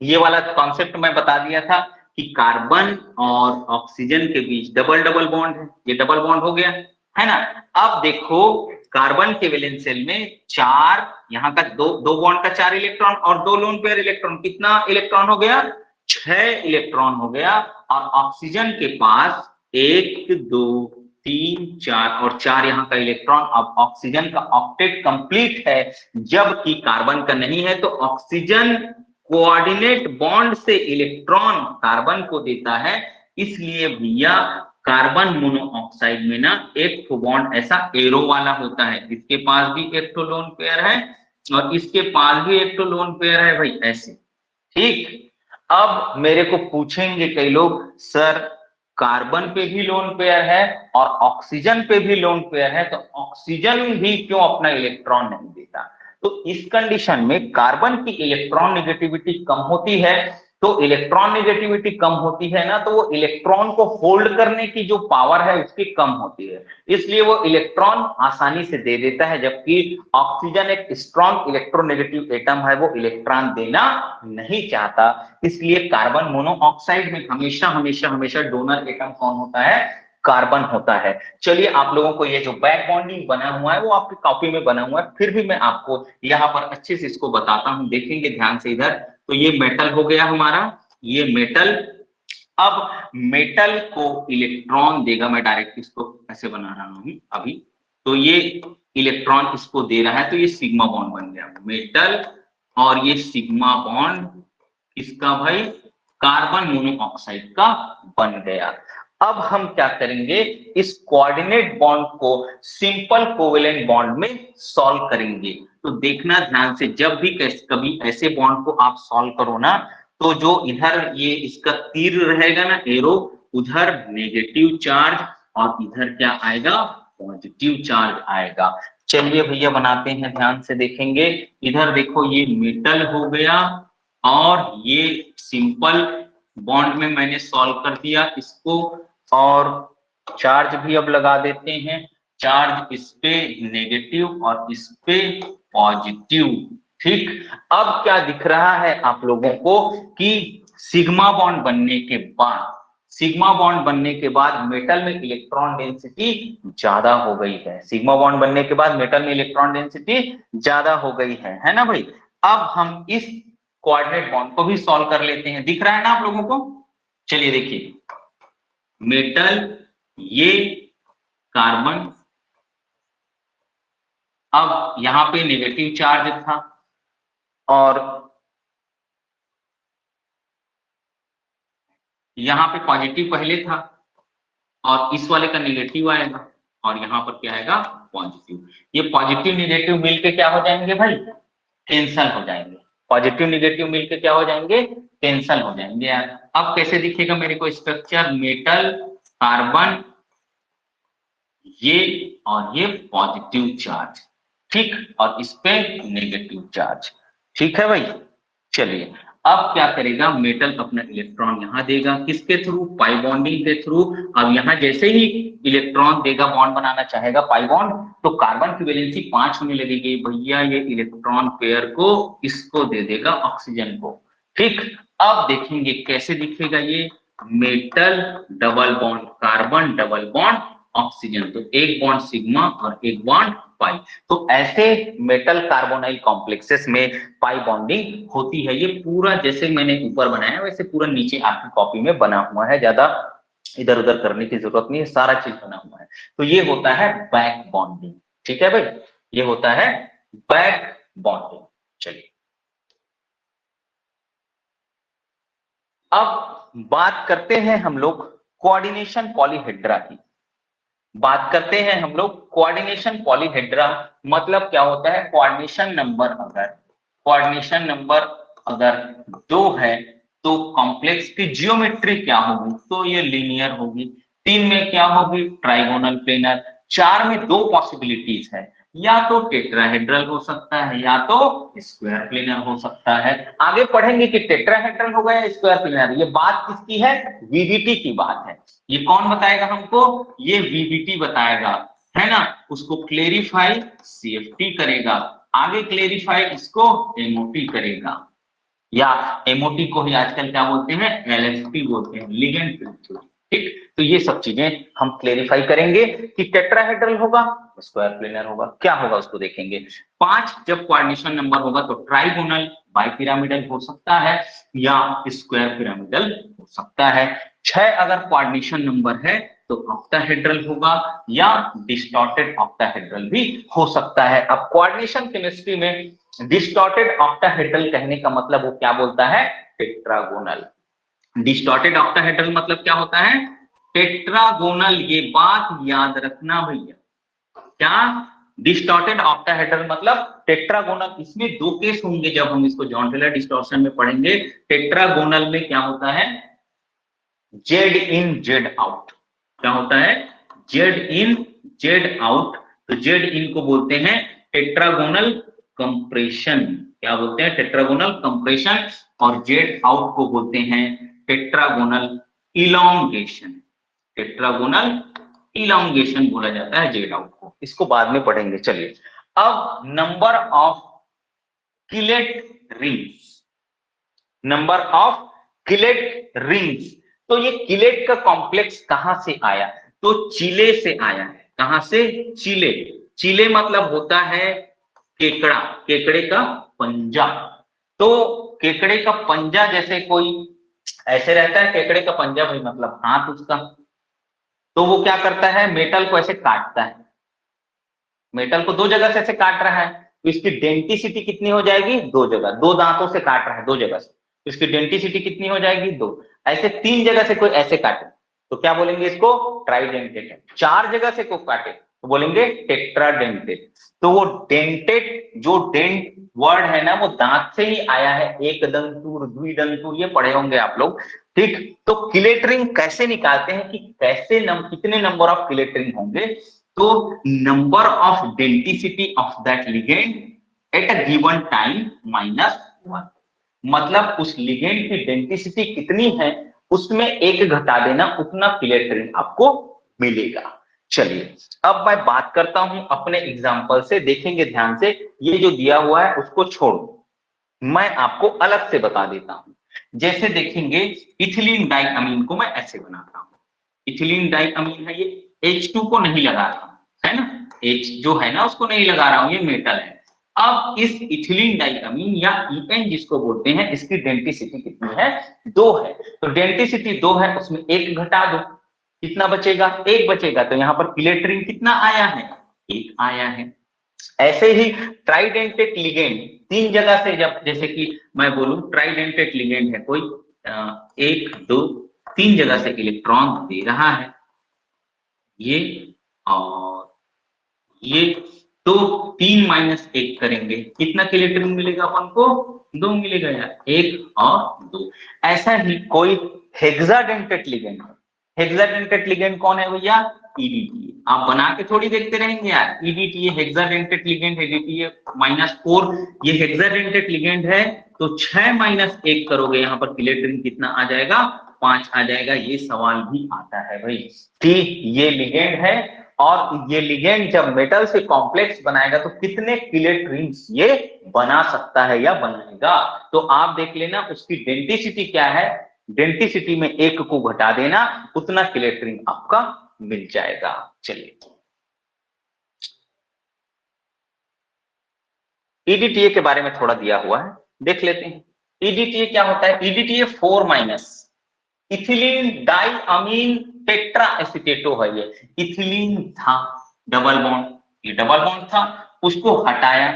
ये वाला कॉन्सेप्ट मैं बता दिया था कि कार्बन और ऑक्सीजन के बीच डबल डबल बॉन्ड है, ये डबल बॉन्ड हो गया है ना। अब देखो, कार्बन के वैलेंस शेल में चार, यहाँ का दो बॉन्ड का 4 इलेक्ट्रॉन और 2 लोन पेयर इलेक्ट्रॉन, कितना इलेक्ट्रॉन हो गया, 6 इलेक्ट्रॉन हो गया। और ऑक्सीजन के पास 1 2 3 4 और 4 यहाँ का इलेक्ट्रॉन। अब ऑक्सीजन का ऑक्टेट कंप्लीट है, जबकि कार्बन का नहीं है, तो ऑक्सीजन कोऑर्डिनेट बॉन्ड से इलेक्ट्रॉन कार्बन को देता है। इसलिए भैया कार्बन मोनोऑक्साइड में ना एक तो बॉन्ड ऐसा एरो वाला होता है, इसके पास भी एक तो लोन पेयर है और इसके पास भी एक तो लोन पेयर है भाई, ऐसे। ठीक, अब मेरे को पूछेंगे कई लोग, सर कार्बन पे भी लोन पेयर है और ऑक्सीजन पे भी लोन पेयर है, तो ऑक्सीजन भी क्यों अपना इलेक्ट्रॉन नहीं देता। तो इस कंडीशन में कार्बन की इलेक्ट्रॉन नेगेटिविटी कम होती है, तो इलेक्ट्रॉन नेगेटिविटी कम होती है ना, तो वो इलेक्ट्रॉन को होल्ड करने की जो पावर है उसकी कम होती है, इसलिए वो इलेक्ट्रॉन आसानी से दे देता है। जबकि ऑक्सीजन एक स्ट्रॉन्ग इलेक्ट्रोनेगेटिव एटम है, वो इलेक्ट्रॉन देना नहीं चाहता, इसलिए कार्बन मोनोऑक्साइड में हमेशा हमेशा हमेशा डोनर एटम कौन होता है, कार्बन होता है। चलिए, आप लोगों को ये जो बैक बॉन्डिंग बना हुआ है वो आपकी कॉपी में बना हुआ है, फिर भी मैं आपको यहाँ पर अच्छे से इसको बताता हूं, देखेंगे ध्यान से इधर। तो ये मेटल हो गया हमारा, ये मेटल। अब मेटल को इलेक्ट्रॉन देगा, मैं डायरेक्ट इसको ऐसे बना रहा हूं अभी, तो ये इलेक्ट्रॉन इसको दे रहा है, तो ये सिग्मा बॉन्ड बन गया मेटल। और ये सिग्मा बॉन्ड किसका भाई, कार्बन मोनोऑक्साइड का बन गया। अब हम क्या करेंगे, इस कोऑर्डिनेट बॉन्ड को सिंपल कोवेलेंट बॉन्ड में सॉल्व करेंगे। तो देखना ध्यान से, जब भी कभी ऐसे बॉन्ड को आप सॉल्व करो ना, तो जो इधर ये इसका तीर रहेगा ना, एरो, उधर नेगेटिव चार्ज और इधर क्या आएगा, पॉजिटिव चार्ज आएगा। चलिए भैया बनाते हैं, ध्यान से देखेंगे। इधर देखो, ये मेटल हो गया और ये सिंपल बॉन्ड में मैंने सॉल्व कर दिया इसको, और चार्ज भी अब लगा देते हैं। चार्ज इस पे नेगेटिव और इस पे पॉजिटिव। ठीक, अब क्या दिख रहा है आप लोगों को कि सिग्मा बॉन्ड बनने के बाद, सिग्मा बॉन्ड बनने के बाद मेटल में इलेक्ट्रॉन डेंसिटी ज्यादा हो गई है। सिग्मा बॉन्ड बनने के बाद मेटल में इलेक्ट्रॉन डेंसिटी ज्यादा हो गई है ना भाई। अब हम इस कोऑर्डिनेट बॉन्ड को भी सॉल्व कर लेते हैं, दिख रहा है ना आप लोगों को। चलिए देखिए, मेटल, ये कार्बन, अब यहां पे नेगेटिव चार्ज था और यहां पे पॉजिटिव पहले था, और इस वाले का नेगेटिव आएगा और यहाँ पर क्या आएगा, पॉजिटिव। ये पॉजिटिव नेगेटिव मिलके क्या हो जाएंगे भाई, कैंसल हो जाएंगे। पॉजिटिव नेगेटिव मिलके क्या हो जाएंगे, कैंसल हो जाएंगे यार। अब कैसे दिखेगा मेरे को स्ट्रक्चर, मेटल, कार्बन, ये और ये पॉजिटिव चार्ज, ठीक, और इस पे नेगेटिव चार्ज। ठीक है भाई। चलिए, अब क्या करेगा, मेटल अपना इलेक्ट्रॉन यहां देगा, किसके थ्रू, पाई बॉन्डिंग के थ्रू। अब यहां जैसे ही इलेक्ट्रॉन देगा, बॉन्ड बनाना चाहेगा पाई बॉन्ड, तो कार्बन की वैलेंसी 5 होने लगेगी भैया, ये इलेक्ट्रॉन पेयर को इसको दे देगा, ऑक्सीजन को। ठीक, अब देखेंगे कैसे दिखेगा ये। Metal double bond carbon double bond oxygen, तो एक बॉन्ड सिग्मा और एक बॉन्ड पाई। तो ऐसे मेटल कार्बोनाइल कॉम्प्लेक्सेस में पाई बॉन्डिंग होती है। ये पूरा जैसे मैंने ऊपर बनाया वैसे पूरा नीचे आपकी कॉपी में बना हुआ है, ज्यादा इधर उधर करने की जरूरत नहीं है, सारा चीज बना हुआ है। तो ये होता है बैक बॉन्डिंग, ठीक है भाई, ये होता है बैक बॉन्डिंग। चलिए अब बात करते हैं हम लोग कोऑर्डिनेशन पॉलीहेड्रा की। बात करते हैं हम लोग कोऑर्डिनेशन पॉलीहेड्रा, मतलब क्या होता है, कोऑर्डिनेशन नंबर अगर 2 है तो कॉम्प्लेक्स की जियोमेट्री क्या होगी, तो ये लीनियर होगी। 3 में क्या होगी, ट्राइगोनल प्लेनर। 4 में 2 पॉसिबिलिटीज है, या तो टेट्राहेड्रल हो सकता है या तो स्क्वायर प्लेनर हो सकता है। आगे पढ़ेंगे कि टेट्राहेड्रल होगा या स्क्वायर प्लेनर, ये बात किसकी है, वीवीटी की बात है। ये कौन बताएगा हमको, ये वीवीटी बताएगा, है ना। उसको क्लेरिफाई सीएफटी करेगा, आगे क्लेरिफाई इसको एमओटी करेगा, या एमओटी को ही आजकल क्या बोलते हैं, एलएफटी बोलते हैं, लिगेंड प्रिंसिपल। ठीक, तो ये सब चीजें हम क्लेरिफाई करेंगे कि टेट्राहेड्रल होगा, स्क्वायर प्लेनर होगा, क्या होगा उसको देखेंगे। 5 जब कोऑर्डिनेशन नंबर होगा तो ट्राइगोनल बाइपिरामिडल हो सकता है या स्क्वायर पिरामिडल हो सकता है। 6 अगर कोऑर्डिनेशन नंबर है तो ऑक्टाहेड्रल होगा या डिस्टॉर्टेड ऑक्टाहेड्रल भी हो सकता है। अब कोऑर्डिनेशन केमिस्ट्री में डिस्टॉर्टेड ऑक्टाहेड्रल कहने का मतलब वो क्या बोलता है, टेट्रागोनल। डिस्टॉर्टेड ऑक्टाहेड्रल मतलब क्या होता है, टेट्रागोनल। ये बात याद रखना भैया, क्या डिस्टॉर्टेड ऑक्टाहेड्रल मतलब टेट्रागोनल। इसमें 2 केस होंगे जब हम इसको जॉन टेलर डिस्टॉर्शन में पढ़ेंगे। टेट्रागोनल में क्या होता है, जेड इन जेड आउट, क्या होता है, जेड इन जेड आउट। तो जेड इन को बोलते हैं टेट्रागोनल कंप्रेशन, क्या बोलते हैं, टेट्रागोनल कंप्रेशन। और जेड आउट को बोलते हैं टेट्रागोनल इलॉन्गेशन, टेट्रागोनल इलॉन्गेशन बोला जाता है जेड आउट को, इसको बाद में पढ़ेंगे। चलिए अब number of chelate rings, number of chelate rings. तो ये किलेट का कॉम्प्लेक्स कहां से आया, तो चिले से आया है। कहां से, चिले। चिले मतलब होता है केकड़ा, केकड़े का पंजा। तो केकड़े का पंजा, जैसे कोई ऐसे रहता है केकड़े का पंजा भाई, मतलब हाथ उसका, तो वो क्या करता है, मेटल को ऐसे काटता है, मेटल को 2 जगह से ऐसे काट रहा है, तो इसकी डेंटिसिटी कितनी हो जाएगी, 2 जगह, 2 दांतों से काट रहा है 2 जगह से, तो इसकी डेंटिसिटी कितनी हो जाएगी, 2। ऐसे 3 जगह से कोई ऐसे काटे तो क्या बोलेंगे इसको, ट्राइडेंटेड है। 4 जगह से कोई काटे तो बोलेंगे टेट्राडेंटेड। तो वो डेंटेड, जो डेंट वर्ड है ना, वो दांत से ही आया है, एक दंतुर द्विदंतुर, ये पढ़े होंगे आप लोग। ठीक, तो किलेटरिंग कैसे निकालते हैं कि कैसे कितने नंबर ऑफ किलेटरिंग होंगे, तो number of denticity of that ligand at a given time -1, मतलब उस लिगेंड की डेंटिसिटी कितनी है उसमें 1 घटा देना, उतना किलेटरिंग आपको मिलेगा। चलिए अब मैं बात करता हूं अपने एग्जांपल से, देखेंगे ध्यान से, ये जो दिया हुआ है उसको छोड़ो, मैं आपको अलग से बता देता हूं। जैसे देखेंगे इथिलीन डाइअमीन को मैं ऐसे बनाता हूं, इथिलीन डाइअमीन है, ये H2 को नहीं लगा रहा हूं, है ना, H जो है ना उसको नहीं लगा रहा हूं, ये मेटल है। अब इस इथिलीन डाइअमीन या EN जिसको बोलते हैं, इसकी डेंटिसिटी कितनी है, 2 है। तो डेंटिसिटी 2 है, उसमें 1 घटा दो, कितना बचेगा, 1 बचेगा। तो यहां पर किलेटरिन कितना आया है, 1 आया है। ऐसे ही ट्राइडेंटेड लिगेंड 3 जगह से, जब जैसे कि मैं बोलूं ट्राइडेंटेड लिगेंड है कोई, 1 2 3 जगह से इलेक्ट्रॉन दे रहा है, ये और ये, तो 3 - 1 करेंगे, कितना किलेटरिन मिलेगा अपन को, 2 मिलेगा यार, 1 और 2। ऐसा ही कोई हेक्साडेंटेड लिगेंड, हेक्साडेंटेड लिगेंड कौन है भैया, EDTA। आप बना के थोड़ी देखते रहेंगे यार, EDTA हेक्साडेंटेड लिगेंड, EDTA -4, ये हेक्साडेंटेड लिगेंड है। तो 6 - 1 करोगे, यहाँ पर किलेटरिन कितना आ जाएगा, 5 आ जाएगा। ये सवाल भी आता है भाई कि ये लिगेंड है और ये लिगेंड जब मेटल से कॉम्प्लेक्स बनाएगा तो कितने किलेट रिंग्स ये बना सकता है या बनाएगा। तो आप देख लेना उसकी डेंटिसिटी क्या है, डेंसिटी में एक को घटा देना, उतना क्लेटरिन आपका मिल जाएगा। चलिए ईडीटीए के बारे में थोड़ा दिया हुआ है, देख लेते हैं। ईडीटीए क्या होता है? ईडीटीए 4- इथिलीन डाई अमीन टेट्रा एसीटेटो है। ये इथिलीन था डबल बॉन्ड, ये डबल बॉन्ड था, उसको हटाया,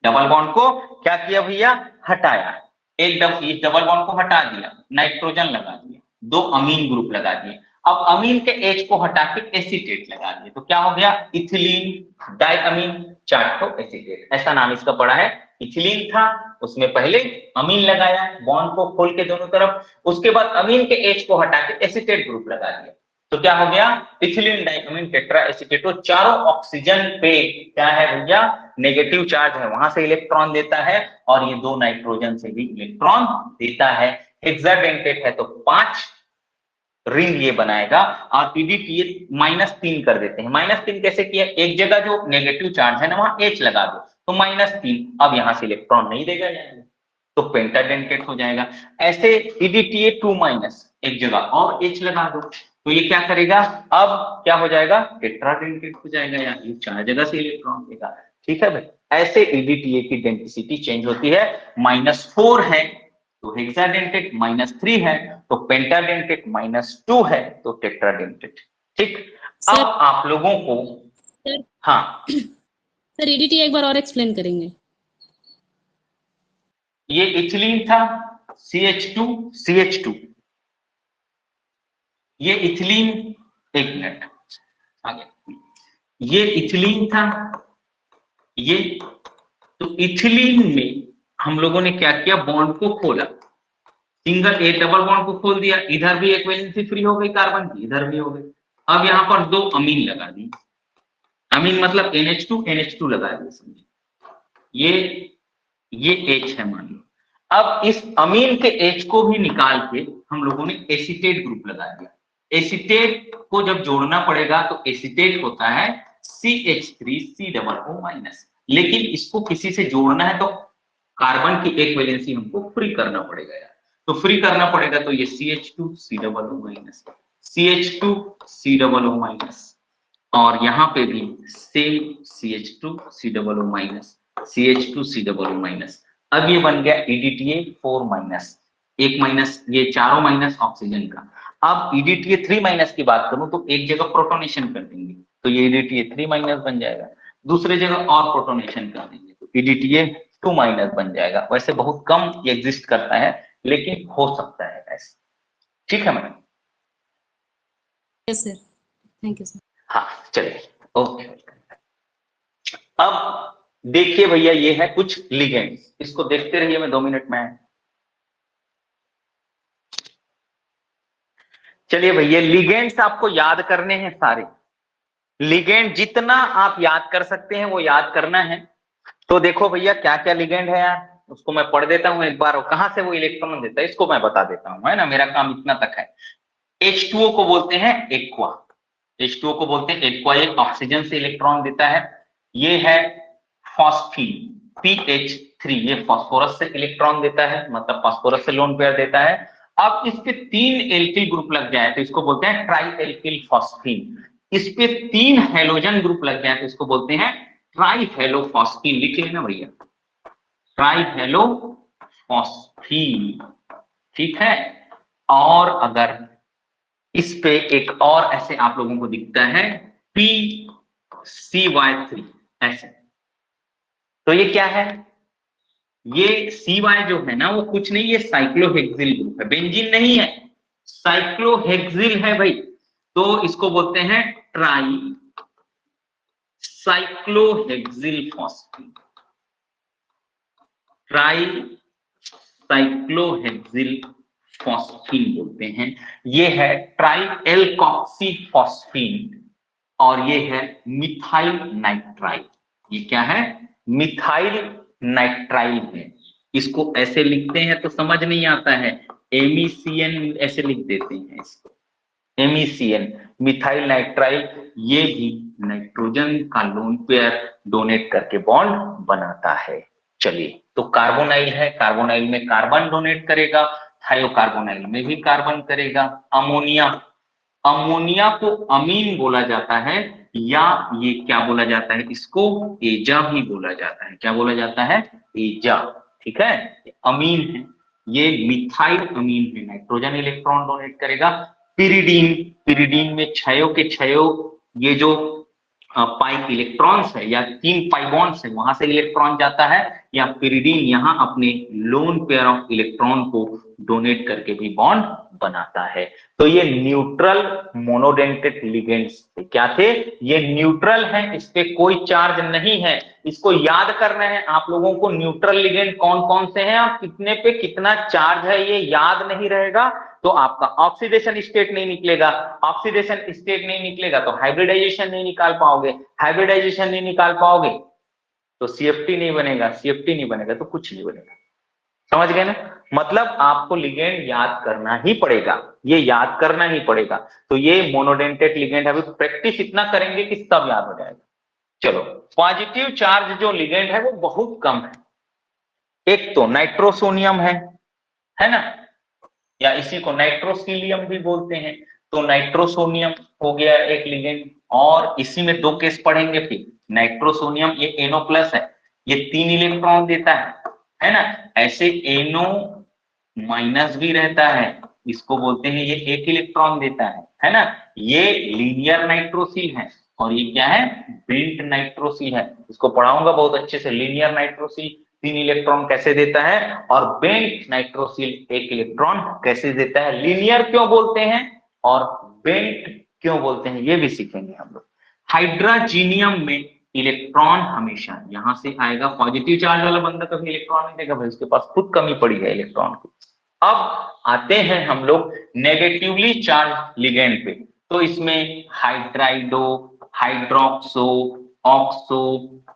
डबल बॉन्ड को क्या किया भैया? हटाया। इस डबल बॉन्ड को हटा दिया, नाइट्रोजन लगा दिया, 2 अमीन ग्रुप लगा दिए। अब अमीन के एच को हटा के एसीटेट लगा दिए, तो क्या हो गया? इथिलीन डाई अमीन चार्टो एसीटेट, ऐसा नाम इसका पड़ा है। इथिलीन था, उसमें पहले अमीन लगाया बॉन्ड को खोल के दोनों तरफ, उसके बाद अमीन के एच को हटा के एसीटेट ग्रुप लगा दिया, तो क्या हो गया? Ethylene diamine tetra acetato. चारों ऑक्सीजन पे क्या है भैया? नेगेटिव चार्ज है, वहां से इलेक्ट्रॉन देता है, और ये 2 नाइट्रोजन से भी इलेक्ट्रॉन देता है। हेक्साडेंटेट है तो 5 रिंग ये बनाएगा, और ईडीटीए -3 कर देते हैं। -3 कैसे किया? एक जगह जो नेगेटिव चार्ज है ना, वहां एच लगा दो, तो -3, अब यहां से इलेक्ट्रॉन नहीं देगा जाएगा, तो पेंटाडेंटेट हो जाएगा। ऐसे ईडीटीए 2- एक जगह और एच लगा दो, तो ये क्या करेगा? अब क्या हो जाएगा? टेट्राडेंटेट हो जाएगा, या ये 4 जगह से इलेक्ट्रॉन देगा। ठीक है भाई, ऐसे ईडीटीए की डेंसिटी चेंज होती है। -4 है तो हेक्साडेंटेट, -3 है तो पेंटाडेंटेट, -2 है तो टेट्राडेंटेट। ठीक, अब आप लोगों को सर, हाँ सर ईडीटी एक बार और एक्सप्लेन करेंगे? ये इथिलीन था, CH2, ये इथिलीन, एक मिनट आगे, ये इथिलीन था, ये तो इथिलीन में हम लोगों ने क्या किया? बॉन्ड को खोला, सिंगल ए डबल बॉन्ड को खोल दिया, इधर भी एक वैलेंसी फ्री हो गई कार्बन की, इधर भी हो गई। अब यहां पर 2 अमीन लगा दी, अमीन मतलब NH2 लगा दिया, समझिए ये H है मान लो। अब इस अमीन के H को भी निकाल के हम लोगों ने एसीटेट ग्रुप लगा दिया। एसीटेट को जब जोड़ना पड़ेगा तो एसीटेट होता है CH3COO-, लेकिन इसको किसी से जोड़ना है तो कार्बन की एक वैलेंसी हमको फ्री करना पड़ेगा यार, तो फ्री करना पड़ेगा, तो ये CH2COO-, CH2COO-, और यहाँ पे भी सेम CH2COO-, CH2COO-। अब ये बन गया EDTA 4-, एक माइनस, ये चारों माइनस ऑक्सीजन का। अब EDTA 3- की बात करूं तो एक जगह प्रोटोनेशन कर देंगे तो ये EDTA 3- बन जाएगा, दूसरे जगह और प्रोटोनेशन कर देंगे तो EDTA 2- बन जाएगा। वैसे बहुत कम एग्जिस्ट करता है, लेकिन हो सकता है ऐसे। ठीक है madam? Yes sir, thank you sir. हाँ चलिए, ओके। अब देखिए भैया, ये है कुछ लिगेंड्स, इसको देखते रहिए, मैं 2 मिनट में। चलिए भैया, लिगेंड्स आपको याद करने हैं सारे, लिगेंड जितना आप याद कर सकते हैं वो याद करना है। तो देखो भैया, क्या क्या लिगेंड है यार, उसको मैं पढ़ देता हूं एक बार, और कहां से वो इलेक्ट्रॉन देता है इसको मैं बता देता हूं, है ना, मेरा काम इतना तक है। H2O को बोलते हैं एक्वा, H2O को बोलते हैं एक्वा, ये ऑक्सीजन से इलेक्ट्रॉन देता है। ये है फॉस्फीन, PH3, ये फास्फोरस से इलेक्ट्रॉन देता है, मतलब फास्फोरस से लोन पेयर देता है। अब इस पे 3 एल्किल ग्रुप लग जाए तो इसको बोलते हैं ट्राई एल्किल फॉस्फीन। इस पे 3 हेलोजन ग्रुप लग जाए तो इसको बोलते हैं ट्राई हेलो फॉस्फीन। लिख लेना भैया, ट्राई हेलो फॉस्फीन। ठीक है, और अगर इस पे एक और ऐसे आप लोगों को दिखता है PCY3 ऐसे, तो ये क्या है? ये CY जो है ना वो कुछ नहीं, ये साइक्लोहेक्सिल ग्रुप है, बेंजीन नहीं है, साइक्लोहेक्सिल है भाई, तो इसको बोलते हैं try cyclohexyl phosphine, try cyclohexyl phosphine बोलते हैं। ये है ट्राई एल्कॉक्सी फॉस्फीन, और ये है मिथाइल नाइट्राइल। ये क्या है? मिथाइल नाइट्राइल है। इसको ऐसे लिखते हैं तो समझ नहीं आता है, MECN ऐसे लिख देते हैं इसको, MECN, मिथाइल नाइट्राइल। ये भी नाइट्रोजन का लोन पेयर डोनेट करके बॉन्ड बनाता है। चलिए, तो कार्बोनाइल है, कार्बोनाइल में कार्बन डोनेट करेगा, थायोकार्बोनाइल में भी कार्बन करेगा। अमोनिया, अमोनिया को अमीन बोला जाता है या ये क्या बोला जाता है, इसको एजा भी बोला जाता है। क्या बोला जाता है? एजा। ठीक है, अमीन है, ये मिथाइल अमीन है, नाइट्रोजन इलेक्ट्रॉन डोनेट करेगा। पिरिडीन, पिरिडीन में छयो के छयो ये जो पाई इलेक्ट्रॉन्स है या 3 पाई बॉन्ड्स है वहां से इलेक्ट्रॉन जाता है, या पिरिडीन यहाँ अपने लोन पेयर ऑफ इलेक्ट्रॉन को डोनेट करके भी बॉन्ड बनाता है। तो ये न्यूट्रल मोनोडेंटेट लिगेंड्स क्या थे? ये न्यूट्रल है, इस पे कोई चार्ज नहीं है। इसको याद करना है आप लोगों को, न्यूट्रल लिगेंड कौन कौन से हैं और कितने पे कितना चार्ज है, ये याद नहीं रहेगा तो आपका ऑक्सीडेशन स्टेट नहीं निकलेगा। ऑक्सीडेशन स्टेट नहीं निकलेगा तो हाइब्रिडाइजेशन नहीं निकाल पाओगे, हाइब्रिडाइजेशन नहीं निकाल पाओगे तो सीएफटी नहीं बनेगा, सीएफटी नहीं बनेगा तो कुछ नहीं बनेगा। समझ गए ना? मतलब आपको लिगेंड याद करना ही पड़ेगा, ये याद करना ही पड़ेगा। तो ये मोनोडेंटेट लिगेंड है, अभी प्रैक्टिस इतना करेंगे कि सब याद हो जाएगा। चलो, पॉजिटिव चार्ज जो लिगेंड है वो बहुत कम है। एक तो नाइट्रोसोनियम है ना, या इसी को नाइट्रोसिलियम भी बोलते हैं। तो नाइट्रोसोनियम हो गया एक लिगेंड, और इसी में 2 केस पढ़ेंगे फिर। नाइट्रोसोनियम ये NO प्लस है, ये 3 इलेक्ट्रॉन देता है ना। ऐसे NO माइनस भी रहता है, इसको बोलते हैं ये 1 इलेक्ट्रॉन देता है ना। ये लीनियर नाइट्रोसिल है और ये क्या है? बेंट नाइट्रोसिल है। इसको पढ़ाऊंगा बहुत अच्छे से। लीनियर नाइट्रोसिल 3 इलेक्ट्रॉन कैसे देता है और बेंट नाइट्रोसिल 1 इलेक्ट्रॉन कैसे देता है। लीनियर क्यों बोलते हैं और बेंट क्यों बोलते हैं ये भी सीखेंगे हम लोग। हाइड्रोजीनियम में इलेक्ट्रॉन हमेशा यहां से आएगा। पॉजिटिव चार्ज वाला बंदा कभी इलेक्ट्रॉन नहीं देगा भाई, उसके पास खुद कमी पड़ी है इलेक्ट्रॉन की। अब आते हैं हम लोग नेगेटिवली चार्ज लिगेंड पे। तो इसमें hydrido, hydroxo, oxo,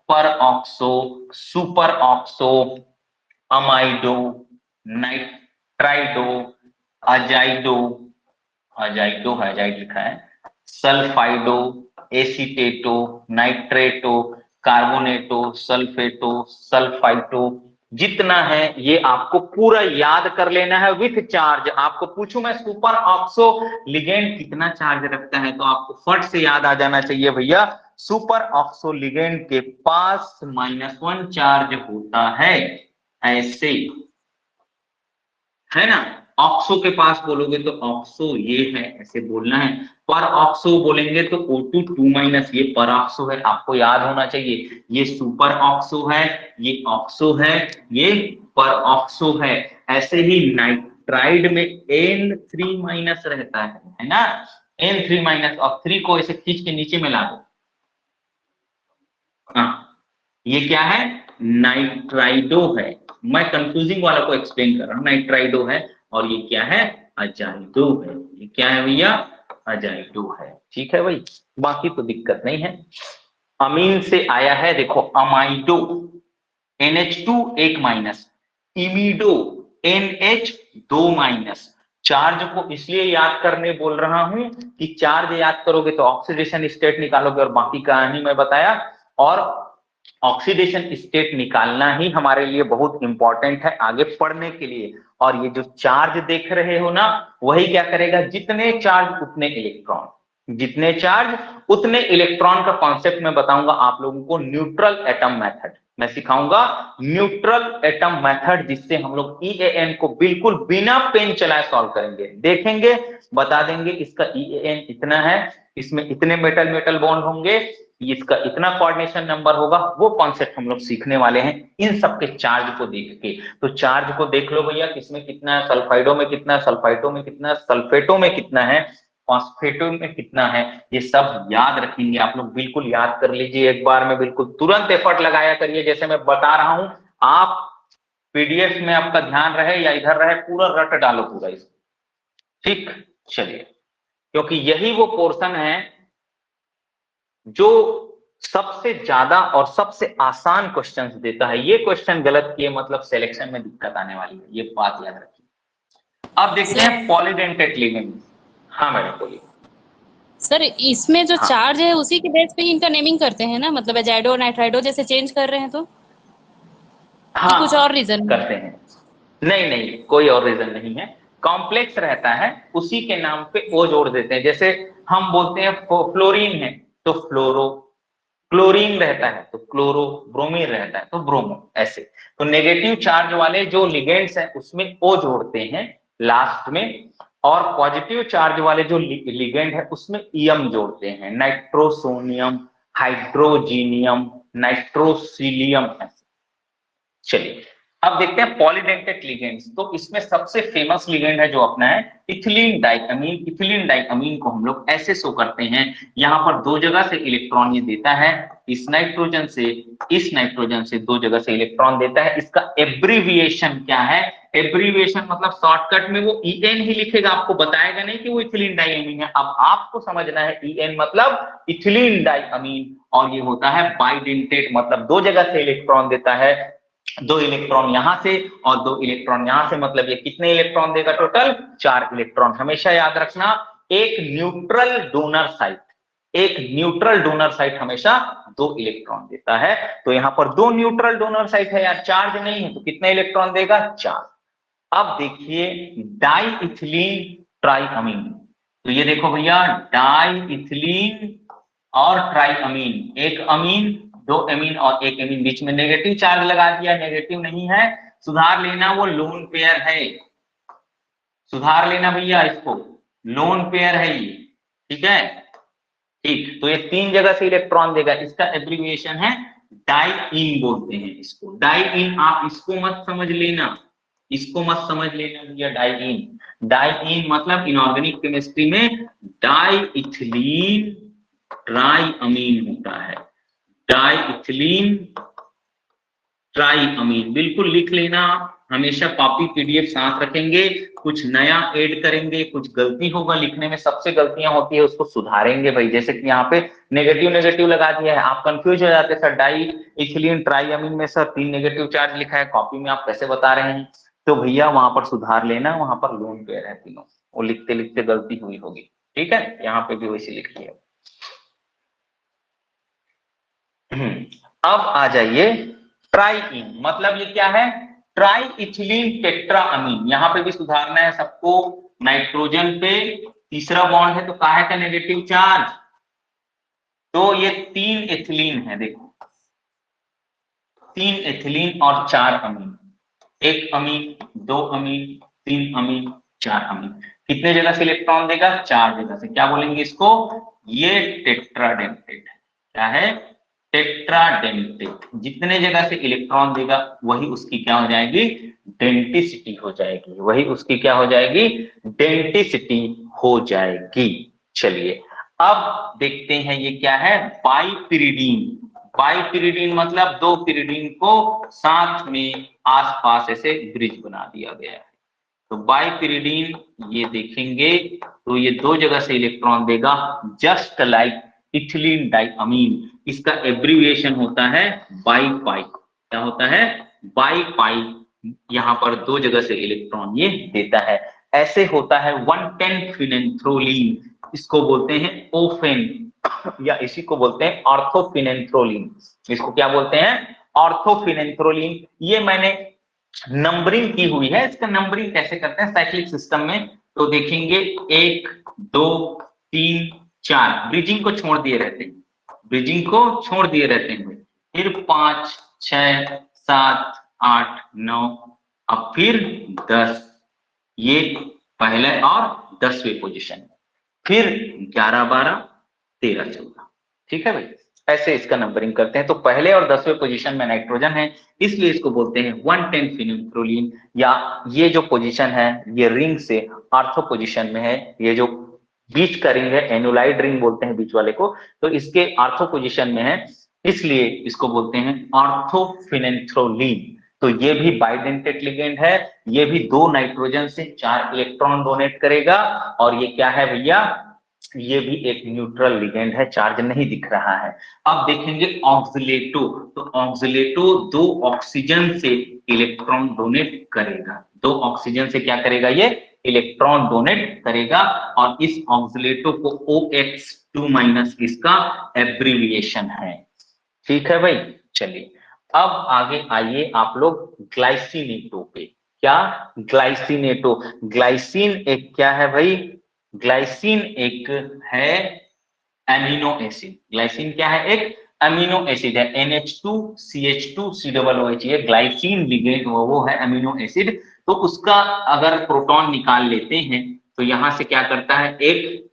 per oxo, super oxo, amido, nitrido, azido, azido azide लिखा है, सल्फाइडो, एसीटेटो, नाइट्रेटो, कार्बोनेटो, सल्फेटो, सल्फाइटो, जितना है ये आपको पूरा याद कर लेना है विथ चार्ज। आपको पूछूं मैं सुपर ऑक्सो लिगेंड कितना चार्ज रखता है तो आपको फट से याद आ जाना चाहिए भैया, सुपर ऑक्सो लिगेंड के पास -1 चार्ज होता है, ऐसे है ना। ऑक्सो के पास बोलोगे तो ऑक्सो ये है, ऐसे बोलना है। पर ऑक्सो बोलेंगे तो O2 2- ये पर ऑक्सो है, आपको याद होना चाहिए। ये सुपर ऑक्सो है, ये ऑक्सो है, ये पर ऑक्सो है। ऐसे ही नाइट्राइड में N3- रहता है ना, N3- और 3 को ऐसे खींच के नीचे में ला दो। हाँ, ये क्या है? नाइट्राइडो है। मैं कंफ्यूजिंग वाला को एक्सप्लेन कर रहा हूं। नाइट्राइडो है और ये क्या है? अजाइडो है। ये क्या है भैया? अजाइडो है। ठीक है भाई, बाकी तो दिक्कत नहीं है। अमीन से आया है, देखो अमाइडो NH2 1-, इमिडो NH 2-। चार्ज को इसलिए याद करने बोल रहा हूं कि चार्ज याद करोगे तो ऑक्सीडेशन स्टेट निकालोगे और बाकी कहानी मैं बताया। और ऑक्सीडेशन स्टेट निकालना ही हमारे लिए बहुत इंपॉर्टेंट है आगे पढ़ने के लिए। और ये जो चार्ज देख रहे हो ना, वही क्या करेगा? जितने चार्ज उतने इलेक्ट्रॉन, जितने चार्ज उतने इलेक्ट्रॉन का कॉन्सेप्ट मैं बताऊंगा आप लोगों को न्यूट्रल एटम मेथड मैं सिखाऊंगा। न्यूट्रल एटम मेथड जिससे हम लोग EAN को बिल्कुल बिना पेन चलाए सॉल्व करेंगे, देखेंगे, बता देंगे इसका EAN इतना है, इसमें इतने मेटल मेटल बॉन्ड होंगे, इसका इतना कोऑर्डिनेशन नंबर होगा। वो कॉन्सेप्ट हम लोग सीखने वाले हैं इन सबके चार्ज को देख के। तो चार्ज को देख लो भैया, किसमें कितना है, सल्फाइडो में कितना है, सल्फाइटो में कितना है, सल्फेटो में कितना है, फॉस्फेटो में कितना है, ये सब याद रखेंगे आप लोग। बिल्कुल याद कर लीजिए एक बार में, बिल्कुल तुरंत एफर्ट लगाया करिए जैसे मैं बता रहा हूं। आप पीडीएफ में आपका ध्यान रहे या इधर रहे, पूरा रट डालो पूरा इसको। ठीक, चलिए, क्योंकि यही वो पोर्शन है जो सबसे ज्यादा और सबसे आसान क्वेश्चंस देता है। ये क्वेश्चन गलत किए मतलब सिलेक्शन में दिक्कत आने वाली है, ये बात याद रखिए। अब देखते हैं पॉलीडेंटेट लिगेंड। हाँ मैडम बोलिए। सर इसमें जो चार्ज है उसी के बेस पे ही इनका नेमिंग करते हैं ना, मतलब एजाइडो नाइट्राइडो जैसे चेंज कर रहे हैं तो हाँ कुछ और रीजन करते हैं। नहीं नहीं, कोई और रीजन नहीं है, कॉम्प्लेक्स रहता है उसी के नाम पे ओ जोड़ देते हैं। जैसे हम बोलते हैं फ्लोरीन है तो फ्लोरो, क्लोरीन रहता है तो क्लोरो, ब्रोमीन रहता है तो ब्रोमो, ऐसे। तो नेगेटिव चार्ज वाले जो लिगेंड्स हैं उसमें ओ जोड़ते हैं लास्ट में, और पॉजिटिव चार्ज वाले जो लिगेंड है उसमें ईएम जोड़ते हैं, नाइट्रोसोनियम, हाइड्रोजीनियम, नाइट्रोसिलियम, ऐसे। चलिए अब देखते हैं पॉलीडेंटेट लिगेंड्स। तो इसमें सबसे फेमस लिगेंड है जो अपना है इथिलीन डाइअमीन। इथिलीन डाइअमीन को हम लोग ऐसे शो करते हैं, यहाँ पर दो जगह से इलेक्ट्रॉन ये देता है, इस नाइट्रोजन से दो जगह से इलेक्ट्रॉन देता है। इसका एब्रीविएशन क्या है? एब्रीविएशन मतलब शॉर्टकट में वो ईएन ही लिखेगा, आपको बताएगा नहीं कि वो इथिलीन डाइअमीन है। अब आपको समझना है ईएन मतलब इथिलीन डाइअमीन, और ये होता है बाइडेंटेट, मतलब दो जगह से इलेक्ट्रॉन देता है, दो इलेक्ट्रॉन यहां से और दो इलेक्ट्रॉन यहां से, मतलब ये कितने इलेक्ट्रॉन देगा? Total 4 electron. हमेशा याद रखना, एक न्यूट्रल डोनर साइट, एक न्यूट्रल डोनर साइट हमेशा 2 इलेक्ट्रॉन देता है। तो यहां पर 2 न्यूट्रल डोनर साइट है यार, चार्ज नहीं है तो कितने इलेक्ट्रॉन देगा? 4। अब देखिए डाई इथिलीन ट्राइअमीन, तो ये देखो भैया डाई इथिलीन और ट्राइअमीन, एक अमीन, 2 अमीन और एक अमीन, बीच में नेगेटिव चार्ज लगा दिया, नेगेटिव नहीं है, सुधार लेना, वो लोन पेयर है, सुधार लेना भैया इसको, लोन पेयर है ये, ठीक है। ठीक, तो ये 3 जगह से इलेक्ट्रॉन देगा, इसका एब्रिविएशन है डाइइन बोलते हैं इसको, डाइइन। आप इसको मत समझ लेना, इसको मत समझ लेना भैया, डाइइन। डाइइन मतलब इनऑर्गेनिक केमिस्ट्री में डाई इथिलीन ट्राइअमीन होता है, डाई इथिलीन ट्राइअमीन, बिल्कुल लिख लेना। हमेशा कॉपी पीडीएफ साथ रखेंगे, कुछ नया ऐड करेंगे, कुछ गलती होगा लिखने में, सबसे गलतियां होती है उसको सुधारेंगे भाई। जैसे कि यहाँ पे नेगेटिव नेगेटिव लगा दिया है, आप कंफ्यूज हो जाते हैं, सर डाई इथिलीन ट्राइअमीन में सर 3 नेगेटिव चार्ज लिखा है, कॉपी में आप कैसे बता रहे हैं? तो भैया वहां पर सुधार लेना, वहां पर लोन पेयर है तीनों, वो लिखते लिखते गलती हुई होगी, ठीक है। यहाँ पे भी वैसे लिखिए। अब आ जाइए ट्राइइन, मतलब ये क्या है? Tri ethylene tetramine. यहां पे भी सुधारना है सबको, नाइट्रोजन पे तीसरा बॉन्ड है तो काहे का नेगेटिव चार्ज, तो ये 3 एथिलीन है, देखो 3 एथिलीन और 4 अमीन, एक अमीन, 2 अमीन, 3 अमीन, 4 अमीन, कितने जगह से इलेक्ट्रॉन देगा? 4 जगह से। क्या बोलेंगे इसको? ये टेट्राडेंटेट है, क्या है? टेट्राडेंटेट। जितने जगह से इलेक्ट्रॉन देगा वही उसकी क्या हो जाएगी? डेंटिसिटी हो जाएगी, वही उसकी क्या हो जाएगी? डेंटिसिटी हो जाएगी। चलिए अब देखते हैं ये क्या है, बाइपिरिडीन। बाइपिरिडीन मतलब 2 पिरिडीन को साथ में आसपास ऐसे ब्रिज बना दिया गया है। तो बाइपिरिडीन ये देखेंगे तो ये 2 जगह से इलेक्ट्रॉन देगा, जस्ट लाइक इथिलीन डाइअमीन। इसका एब्रिविएशन होता है बाइपाई। क्या होता है? बाइपाई। यहां पर 2 जगह से इलेक्ट्रॉन ये देता है। ऐसे होता है 110 फिनेंथ्रोलीन, इसको बोलते हैं ओफेन, या इसी को बोलते हैं ऑर्थोफिनेंथ्रोलीन। इसको क्या बोलते हैं? ऑर्थोफिनेंथ्रोलीन। ये मैंने नंबरिंग की हुई है, इसका नंबरिंग कैसे करते हैं साइक्लिक सिस्टम में, तो देखेंगे 1 2 3 4, ब्रिजिंग को छोड़ दिए रहते हैं, ब्रिजिंग को छोड़ दिए रहते हैं, फिर 5 6 7 8 9, अब फिर 10, ये पहले और 10वें पोजीशन, फिर 11 12 13 14, ठीक है भाई। ऐसे इसका नंबरिंग करते हैं। तो पहले और 10वें पोजीशन में नाइट्रोजन है, इसलिए इसको बोलते हैं 110 फिनेंथ्रोलीन, या ये जो पोजीशन है ये रिंग से आर्थो पोजीशन में है, ये जो बीच का रिंग है एनुलाइड रिंग बोलते हैं बीच वाले को, तो इसके आर्थो पोजीशन में है, इसलिए इसको बोलते हैं ऑर्थोफिनेंथ्रोलीन। तो ये भी बाइडेंटेट लिगेंड है, ये भी 2 नाइट्रोजन से 4 इलेक्ट्रॉन डोनेट करेगा, और ये क्या है भैया? ये भी एक न्यूट्रल लिगेंड है, चार्ज नहीं दिख रहा है। अब देखेंगे ऑक्सीलेटो, तो ऑक्सीलेटो 2 ऑक्सीजन से इलेक्ट्रॉन डोनेट करेगा, 2 ऑक्सीजन से क्या करेगा? ये इलेक्ट्रॉन डोनेट करेगा, और इस ऑक्सीलेटो को OX2- इसका एब्रिविएशन है, ठीक है भाई। चलिए अब आगे आइए आप लोग ग्लाइसिनेटो पे। क्या, ग्लाइसिनेटो। ग्लाइसिन एक क्या है भाई, ग्लाइसिन एक है एमिनो एसिड। ग्लाइसिन क्या है, एक अमीनो एसिड है, NH2CH2COOH, ये ग्लाइसिन लिगेंड वो है अमीनो एसिड। तो उसका अगर प्रोटॉन निकाल लेते हैं तो यहां से क्या करता है, एक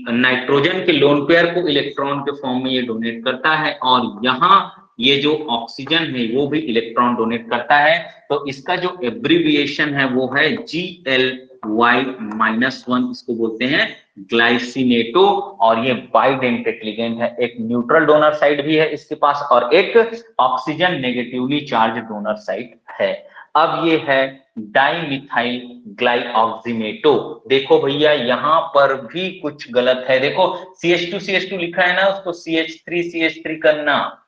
नाइट्रोजन के लोन पेयर को इलेक्ट्रॉन के फॉर्म में ये डोनेट करता है, और यहाँ ये जो ऑक्सीजन है वो भी इलेक्ट्रॉन डोनेट करता है। तो इसका जो एब्रिविएशन है वो है GLY-1, इसको बोलते हैं ग्लाइसिनेटो। और ये बाइडेंटेट लिगेंड है, एक न्यूट्रल डोनर साइड भी है इसके पास और एक oxygen negatively charge donor side है। अब ये है डाइमिथाइल ग्लाइऑक्सीमेटो। देखो भैया यहां पर भी कुछ गलत है, देखो CH2 लिखा है ना, उसको CH3 करना।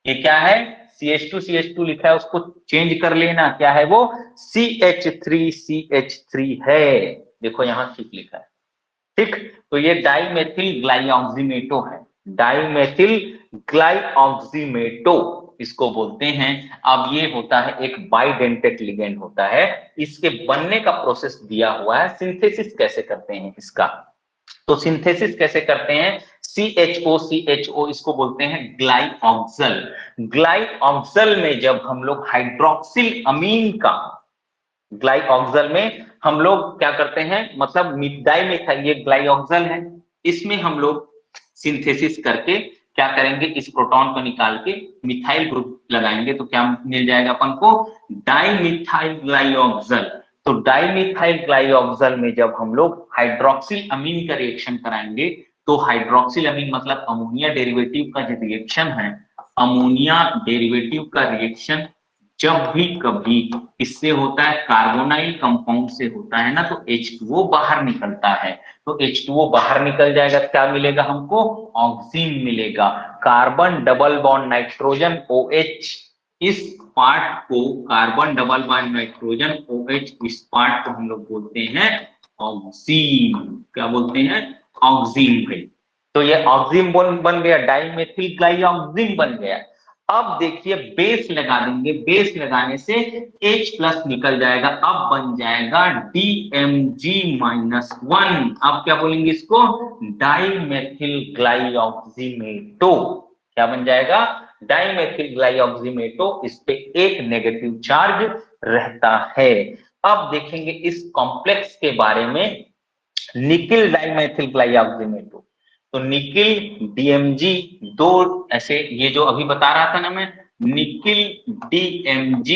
ये क्या है, CH2 लिखा है, उसको चेंज कर लेना, क्या है वो, CH3 है। देखो यहां ठीक लिखा है, ठीक। तो ये डाइमेथिल ग्लाइऑक्सीमेटो है, डाइमेथिल ग्लाइऑक्सीमेटो इसको बोलते हैं। अब ये होता है एक बाइडेंटेट लिगेंड होता है, इसके बनने का प्रोसेस दिया हुआ है। सिंथेसिस कैसे करते हैं इसका, तो सिंथेसिस कैसे करते हैं, CHO इसको बोलते हैं ग्लाइऑक्सल। ग्लाइऑक्सल में जब हम लोग हाइड्रोक्सिल अमीन का, ग्लाइऑक्सल में हम लोग क्या करते हैं, मतलब डाइमिथाइल, ये ग्लाइऑक्सल है, इसमें हम लोग सिंथेसिस करके क्या करेंगे, इस प्रोटॉन को निकाल के मिथाइल ग्रुप लगाएंगे तो क्या मिल जाएगा अपन को, डाइमिथाइल ग्लाइऑक्सल। तो डाइमिथाइल ग्लाइऑक्सल में जब हम लोग हाइड्रोक्सिल अमीन का रिएक्शन कराएंगे, तो हाइड्रोक्सिल अमीन मतलब अमोनिया डेरिवेटिव का जो रिएक्शन है, अमोनिया डेरिवेटिव का रिएक्शन जब भी कभी इससे होता है, कार्बोनाइल कंपाउंड से होता है ना, तो H2O बाहर निकलता है। तो H2O बाहर निकल जाएगा, क्या मिलेगा हमको, ऑक्सीन मिलेगा। Carbon double bond nitrogen OH, इस पार्ट को carbon double bond nitrogen OH, इस पार्ट को हम लोग बोलते हैं ऑक्सीन। क्या बोलते हैं, ऑक्सीन भाई। तो ये ऑक्सीन बन गया, डाइमेथिल ग्लाइऑक्सीन बन गया। अब देखिए बेस लगा देंगे, बेस लगाने से H+ निकल जाएगा, अब बन जाएगा DMG-1। अब क्या बोलेंगे इसको, डाइमेथिल ग्लाइऑक्सीमेटो। क्या बन जाएगा, डाइमेथिल ग्लाइऑक्सीमेटो। इस पे एक नेगेटिव चार्ज रहता है। अब देखेंगे इस कॉम्प्लेक्स के बारे में, निकिल डाइमेथिल ग्लाइऑक्सीमेटो। तो निकिल DMG, दो ऐसे, ये जो अभी बता रहा था ना मैं, निकिल DMG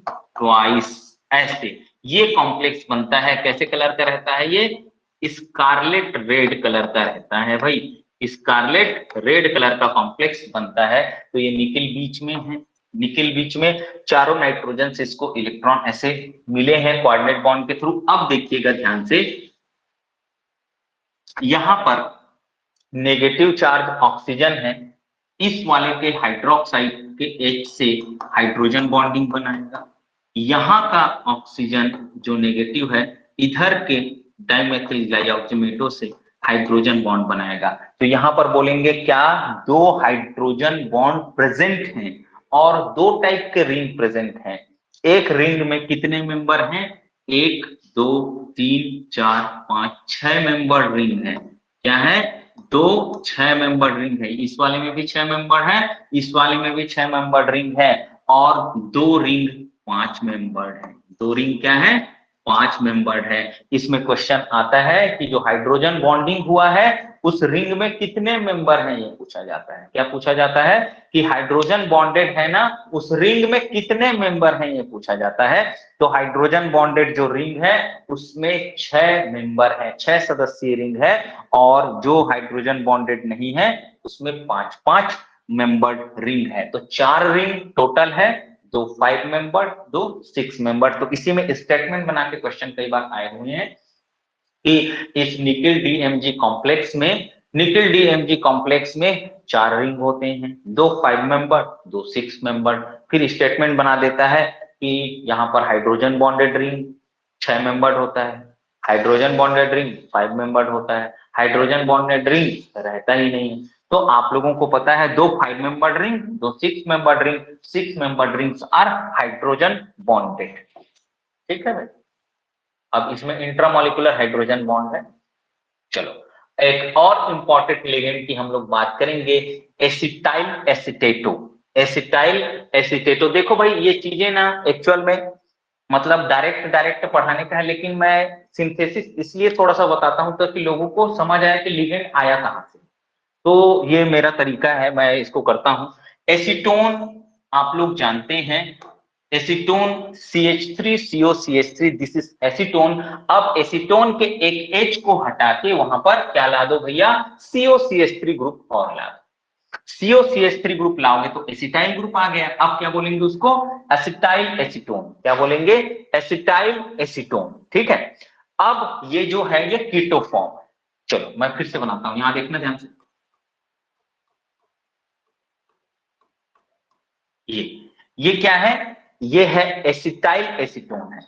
ट्वाइस, ऐसे ये कॉम्प्लेक्स बनता है। कैसे कलर का रहता है ये, स्कारलेट रेड कलर का रहता है भाई, स्कारलेट रेड कलर का कॉम्प्लेक्स बनता है। तो ये निकिल बीच में है, निकिल बीच में, चारों नाइट्रोजन से इसको इलेक्ट्रॉन ऐसे मिले हैं कोऑर्डिनेट बॉन्ड के थ्रू। अब देखिएगा ध्यान से, यहां पर नेगेटिव चार्ज ऑक्सीजन है, इस वाले के हाइड्रोक्साइड के H से हाइड्रोजन बॉन्डिंग बनाएगा। यहाँ का ऑक्सीजन जो नेगेटिव है, इधर के डाइमेथिल ग्लाइऑक्सीमेटो से हाइड्रोजन बॉन्ड बनाएगा। तो यहाँ पर बोलेंगे क्या, दो हाइड्रोजन बॉन्ड प्रेजेंट हैं और दो टाइप के रिंग प्रेजेंट हैं। एक रिंग में कितने मेंबर हैं, 1 2 3 4 5 6 मेंबर रिंग है। क्या है, 2 6 मेंबर रिंग है। इस वाले में भी 6 मेंबर है, इस वाले में भी 6 मेंबर रिंग है, और 2 रिंग 5 मेंबर है। 2 रिंग क्या है, 5 मेंबर है। इसमें क्वेश्चन आता है कि जो हाइड्रोजन बॉन्डिंग हुआ है उस रिंग में कितने मेंबर हैं, ये पूछा जाता है। क्या पूछा जाता है कि हाइड्रोजन बॉन्डेड है ना, उस रिंग में कितने मेंबर हैं, ये पूछा जाता है। तो हाइड्रोजन बॉन्डेड जो रिंग है उसमें 6 मेंबर है, 6 सदस्यीय रिंग है, और जो हाइड्रोजन बॉन्डेड नहीं है उसमें 5 मेंबर्ड रिंग है। तो 4 रिंग टोटल है, 2 5 मेंबर, 2 6 मेंबर। तो इसी में स्टेटमेंट बना के क्वेश्चन कई बार आए हुए हैं कि इस निकिल DMG कॉम्प्लेक्स में, निकिल DMG कॉम्प्लेक्स में 4 रिंग होते हैं, 2 5 मेंबर, 2 6 मेंबर। फिर स्टेटमेंट बना देता है कि यहाँ पर हाइड्रोजन बॉन्डेड रिंग 6 मेंबर्ड होता है, हाइड्रोजन बॉन्डेड रिंग 5 मेंबर्ड होता है, हाइड्रोजन बॉन्डेड रिंग रहता ही नहीं है। तो आप लोगों को पता है 2 5 membered ring, 2 6 membered ring, 6 membered rings are hydrogen bonded. ठीक है भाई। अब इसमें इंट्रामोलिकुलर हाइड्रोजन बॉन्ड है। चलो एक और इंपॉर्टेंट लिगेंड की हम लोग बात करेंगे, एसिटाइल एसिटेटो। एसिटाइल एसिटेटो, देखो भाई ये चीजें ना एक्चुअल में मतलब डायरेक्ट डायरेक्ट पढ़ाने का है, लेकिन मैं सिंथेसिस इसलिए थोड़ा सा बताता हूं ताकि लोगों को समझ आए कि लिगेंड आया कहां से। तो ये मेरा तरीका है, मैं इसको करता हूं। एसीटोन आप लोग जानते हैं, acetone CH3COCH3, this is acetone. अब एसीटोन के एक H को हटा के वहां पर क्या ला दो भैया, COCH3 ग्रुप और ला दो। COCH3 ग्रुप लाओगे तो एसिटाइल ग्रुप आ गया। अब क्या बोलेंगे उसको, एसिटाइल एसीटोन। क्या बोलेंगे, एसिटाइल एसीटोन। ठीक है। अब ये जो है ये कीटो फॉर्म है। चलो मैं फिर से बनाता हूं, यहां देखना ध्यान से। ये क्या है, ये है एसिटाइल एसीटोन है।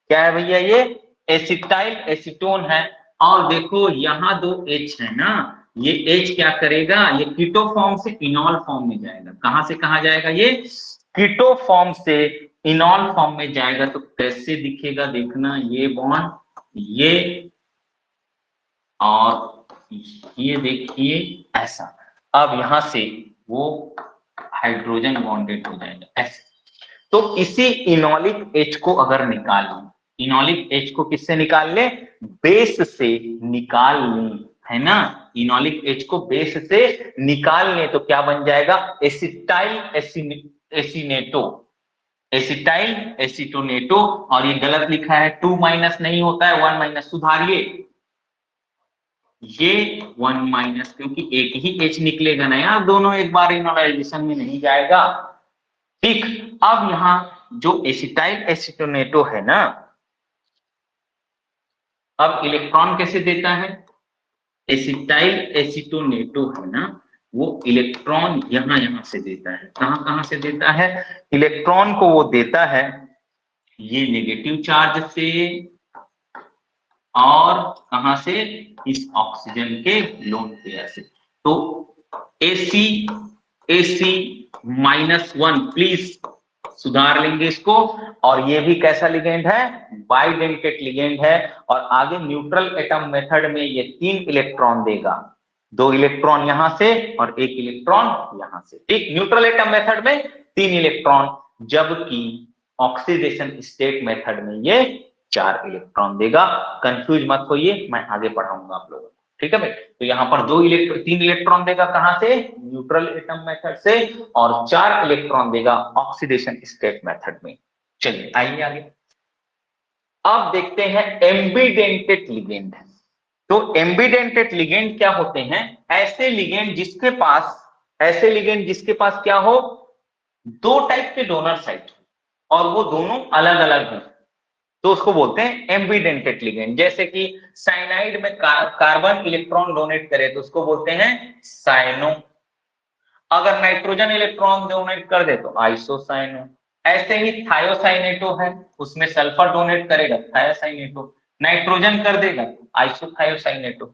क्या है भैया, ये एसिटाइल एसीटोन है। और देखो यहां दो H है ना, ये H क्या करेगा, ये कीटो फॉर्म से इनॉल फॉर्म में जाएगा। कहां से कहां जाएगा, ये कीटो फॉर्म से इनॉल फॉर्म में जाएगा। तो कैसे दिखेगा देखना, ये बॉन्ड, ये और ये देखिए ऐसा। अब यहां से वो हाइड्रोजन बॉन्डेड हो जाएगा ऐसे। तो इसी इनोलिक एच को अगर निकाल लें, इनोलिक एच को किससे निकाल लें, बेस से निकाल लें, है ना। इनोलिक एच को बेस से निकाल लें तो क्या बन जाएगा, एसिटाइल एसिनेटो, एसिटाइल एसिटोनेटो। और ये गलत लिखा है, 2 माइनस नहीं होता है, 1 माइनस, सुधारिए। ये 1 माइनस, क्योंकि एक ही एच निकलेगा ना यार, दोनों एक बार इनोलाइजेशन में नहीं जाएगा। ठीक। अब यहां जो एसिटाइल एसिटोनेटो है ना, अब इलेक्ट्रॉन कैसे देता है, एसिटाइल एसिटोनेटो है ना, वो इलेक्ट्रॉन यहां यहां से देता है। कहां कहां से देता है, इलेक्ट्रॉन को वो देता है ये नेगेटिव चार्ज से, और कहां से, इस ऑक्सीजन के लोन पेयर से। तो एसी एसी -1, प्लीज सुधार लेंगे इसको। और ये भी कैसा लिगेंड है, बाइडेंटेट लिगेंड है। और आगे न्यूट्रल एटम मेथड में ये 3 इलेक्ट्रॉन देगा, 2 इलेक्ट्रॉन यहां से और 1 इलेक्ट्रॉन यहां से। ठीक, न्यूट्रल एटम मेथड में 3 इलेक्ट्रॉन, जबकि ऑक्सीडेशन स्टेट मेथड में ये 4 इलेक्ट्रॉन देगा। कंफ्यूज मत होइए, मैं आगे पढ़ाऊंगा आप लोगों को। ठीक है भाई। तो यहाँ पर 3 इलेक्ट्रॉन देगा कहां से, न्यूट्रल एटम मेथड से, और 4 इलेक्ट्रॉन देगा ऑक्सीडेशन स्टेट मेथड में। चलिए आइए आगे। अब देखते हैं एम्बीडेंटेड लिगेंड। तो एम्बीडेंटेड लिगेंड क्या होते हैं, ऐसे लिगेंड जिसके पास, ऐसे लिगेंड जिसके पास क्या हो, 2 टाइप के डोनर साइट और वो दोनों अलग अलग हैं, तो उसको बोलते हैं एम्बीडेंटेड लिगेंड। जैसे कि साइनाइड में कार्बन इलेक्ट्रॉन डोनेट करे तो उसको बोलते हैं साइनो, अगर नाइट्रोजन इलेक्ट्रॉन डोनेट कर दे तो आइसोसाइनो। ऐसे ही थायोसाइनेटो है, उसमें सल्फर डोनेट करेगा थायोसाइनेटो, नाइट्रोजन कर देगा तो आइसोथायोसाइनेटो।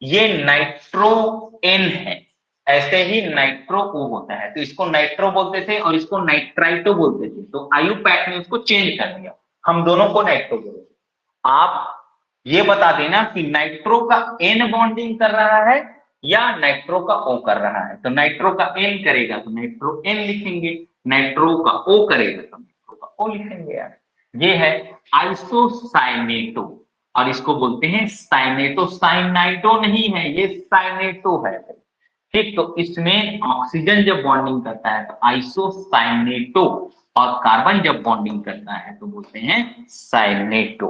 ये नाइट्रो एन है। ऐसे ही नाइट्रो ओ होता है, तो इसको नाइट्रो बोलते थे और इसको नाइट्राइटो बोलते थे, तो आयुपैक ने उसको चेंज कर दिया, हम दोनों को नाइट्रो बोलते। आप ये बता देना कि नाइट्रो का एन बॉन्डिंग कर रहा है या नाइट्रो का ओ कर रहा है। तो नाइट्रो का एन करेगा तो नाइट्रो एन लिखेंगे, नाइट्रो का ओ करेगा तो नाइट्रो का ओ लिखेंगे यार। ये है आइसोसाइनेटो, और इसको बोलते हैं साइनेटो, साइनाइटो नहीं है, ये साइनेटो है। ठीक, तो इसमें ऑक्सीजन जब बॉन्डिंग करता है तो आइसोसाइनेटो, और कार्बन जब बॉन्डिंग करता है तो बोलते हैं साइनेटो।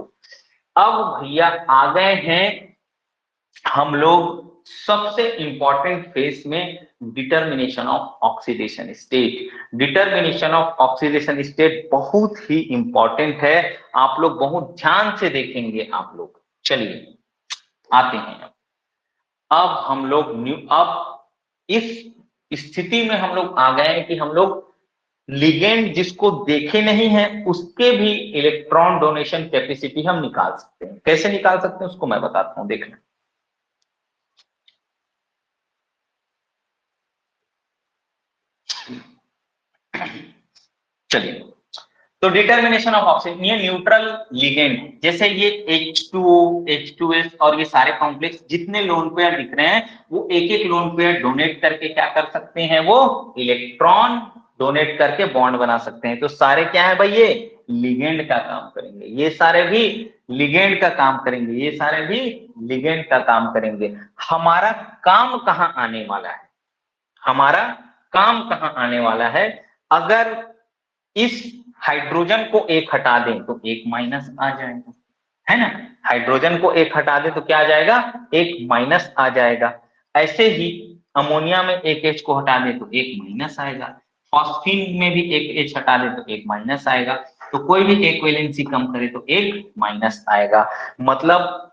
अब भैया आ गए हैं हम लोग सबसे इंपॉर्टेंट फेज में, determination of oxidation state. Determination of oxidation state बहुत ही इंपॉर्टेंट है, आप लोग बहुत ध्यान से देखेंगे आप लोग। चलिए आते हैं। अब हम लोग अब इस स्थिति में हम लोग आ गए हैं कि हम लोग लिगेंड जिसको देखे नहीं है उसके भी इलेक्ट्रॉन डोनेशन कैपेसिटी हम निकाल सकते हैं। कैसे निकाल सकते हैं उसको मैं बताता हूं, देखना। चलिए तो डिटर्मिनेशन ऑफ ऑक्सीजन, ये न्यूट्रल लिगेंड, जैसे ये H2O, H2S और ये सारे कॉम्प्लेक्स जितने लोन पेयर दिख रहे हैं, वो एक एक लोन पेयर डोनेट करके क्या कर सकते हैं, वो इलेक्ट्रॉन डोनेट करके बॉन्ड बना सकते हैं। तो सारे क्या है भाई, ये लिगेंड का काम करेंगे, ये सारे भी लिगेंड का काम करेंगे, ये सारे भी लिगेंड का काम करेंगे। हमारा काम कहां आने वाला है, हमारा काम कहां आने वाला है, अगर इस हाइड्रोजन को एक हटा दें तो एक माइनस आ जाएगा, है ना। हाइड्रोजन को एक हटा दें तो क्या आ जाएगा, एक माइनस आ जाएगा। ऐसे ही अमोनिया में एक H को हटा दें तो एक माइनस आएगा, फॉस्फीन में भी एक H हटा दें तो एक माइनस आएगा। तो कोई भी एक वैलेंसी कम करे तो एक माइनस आएगा। मतलब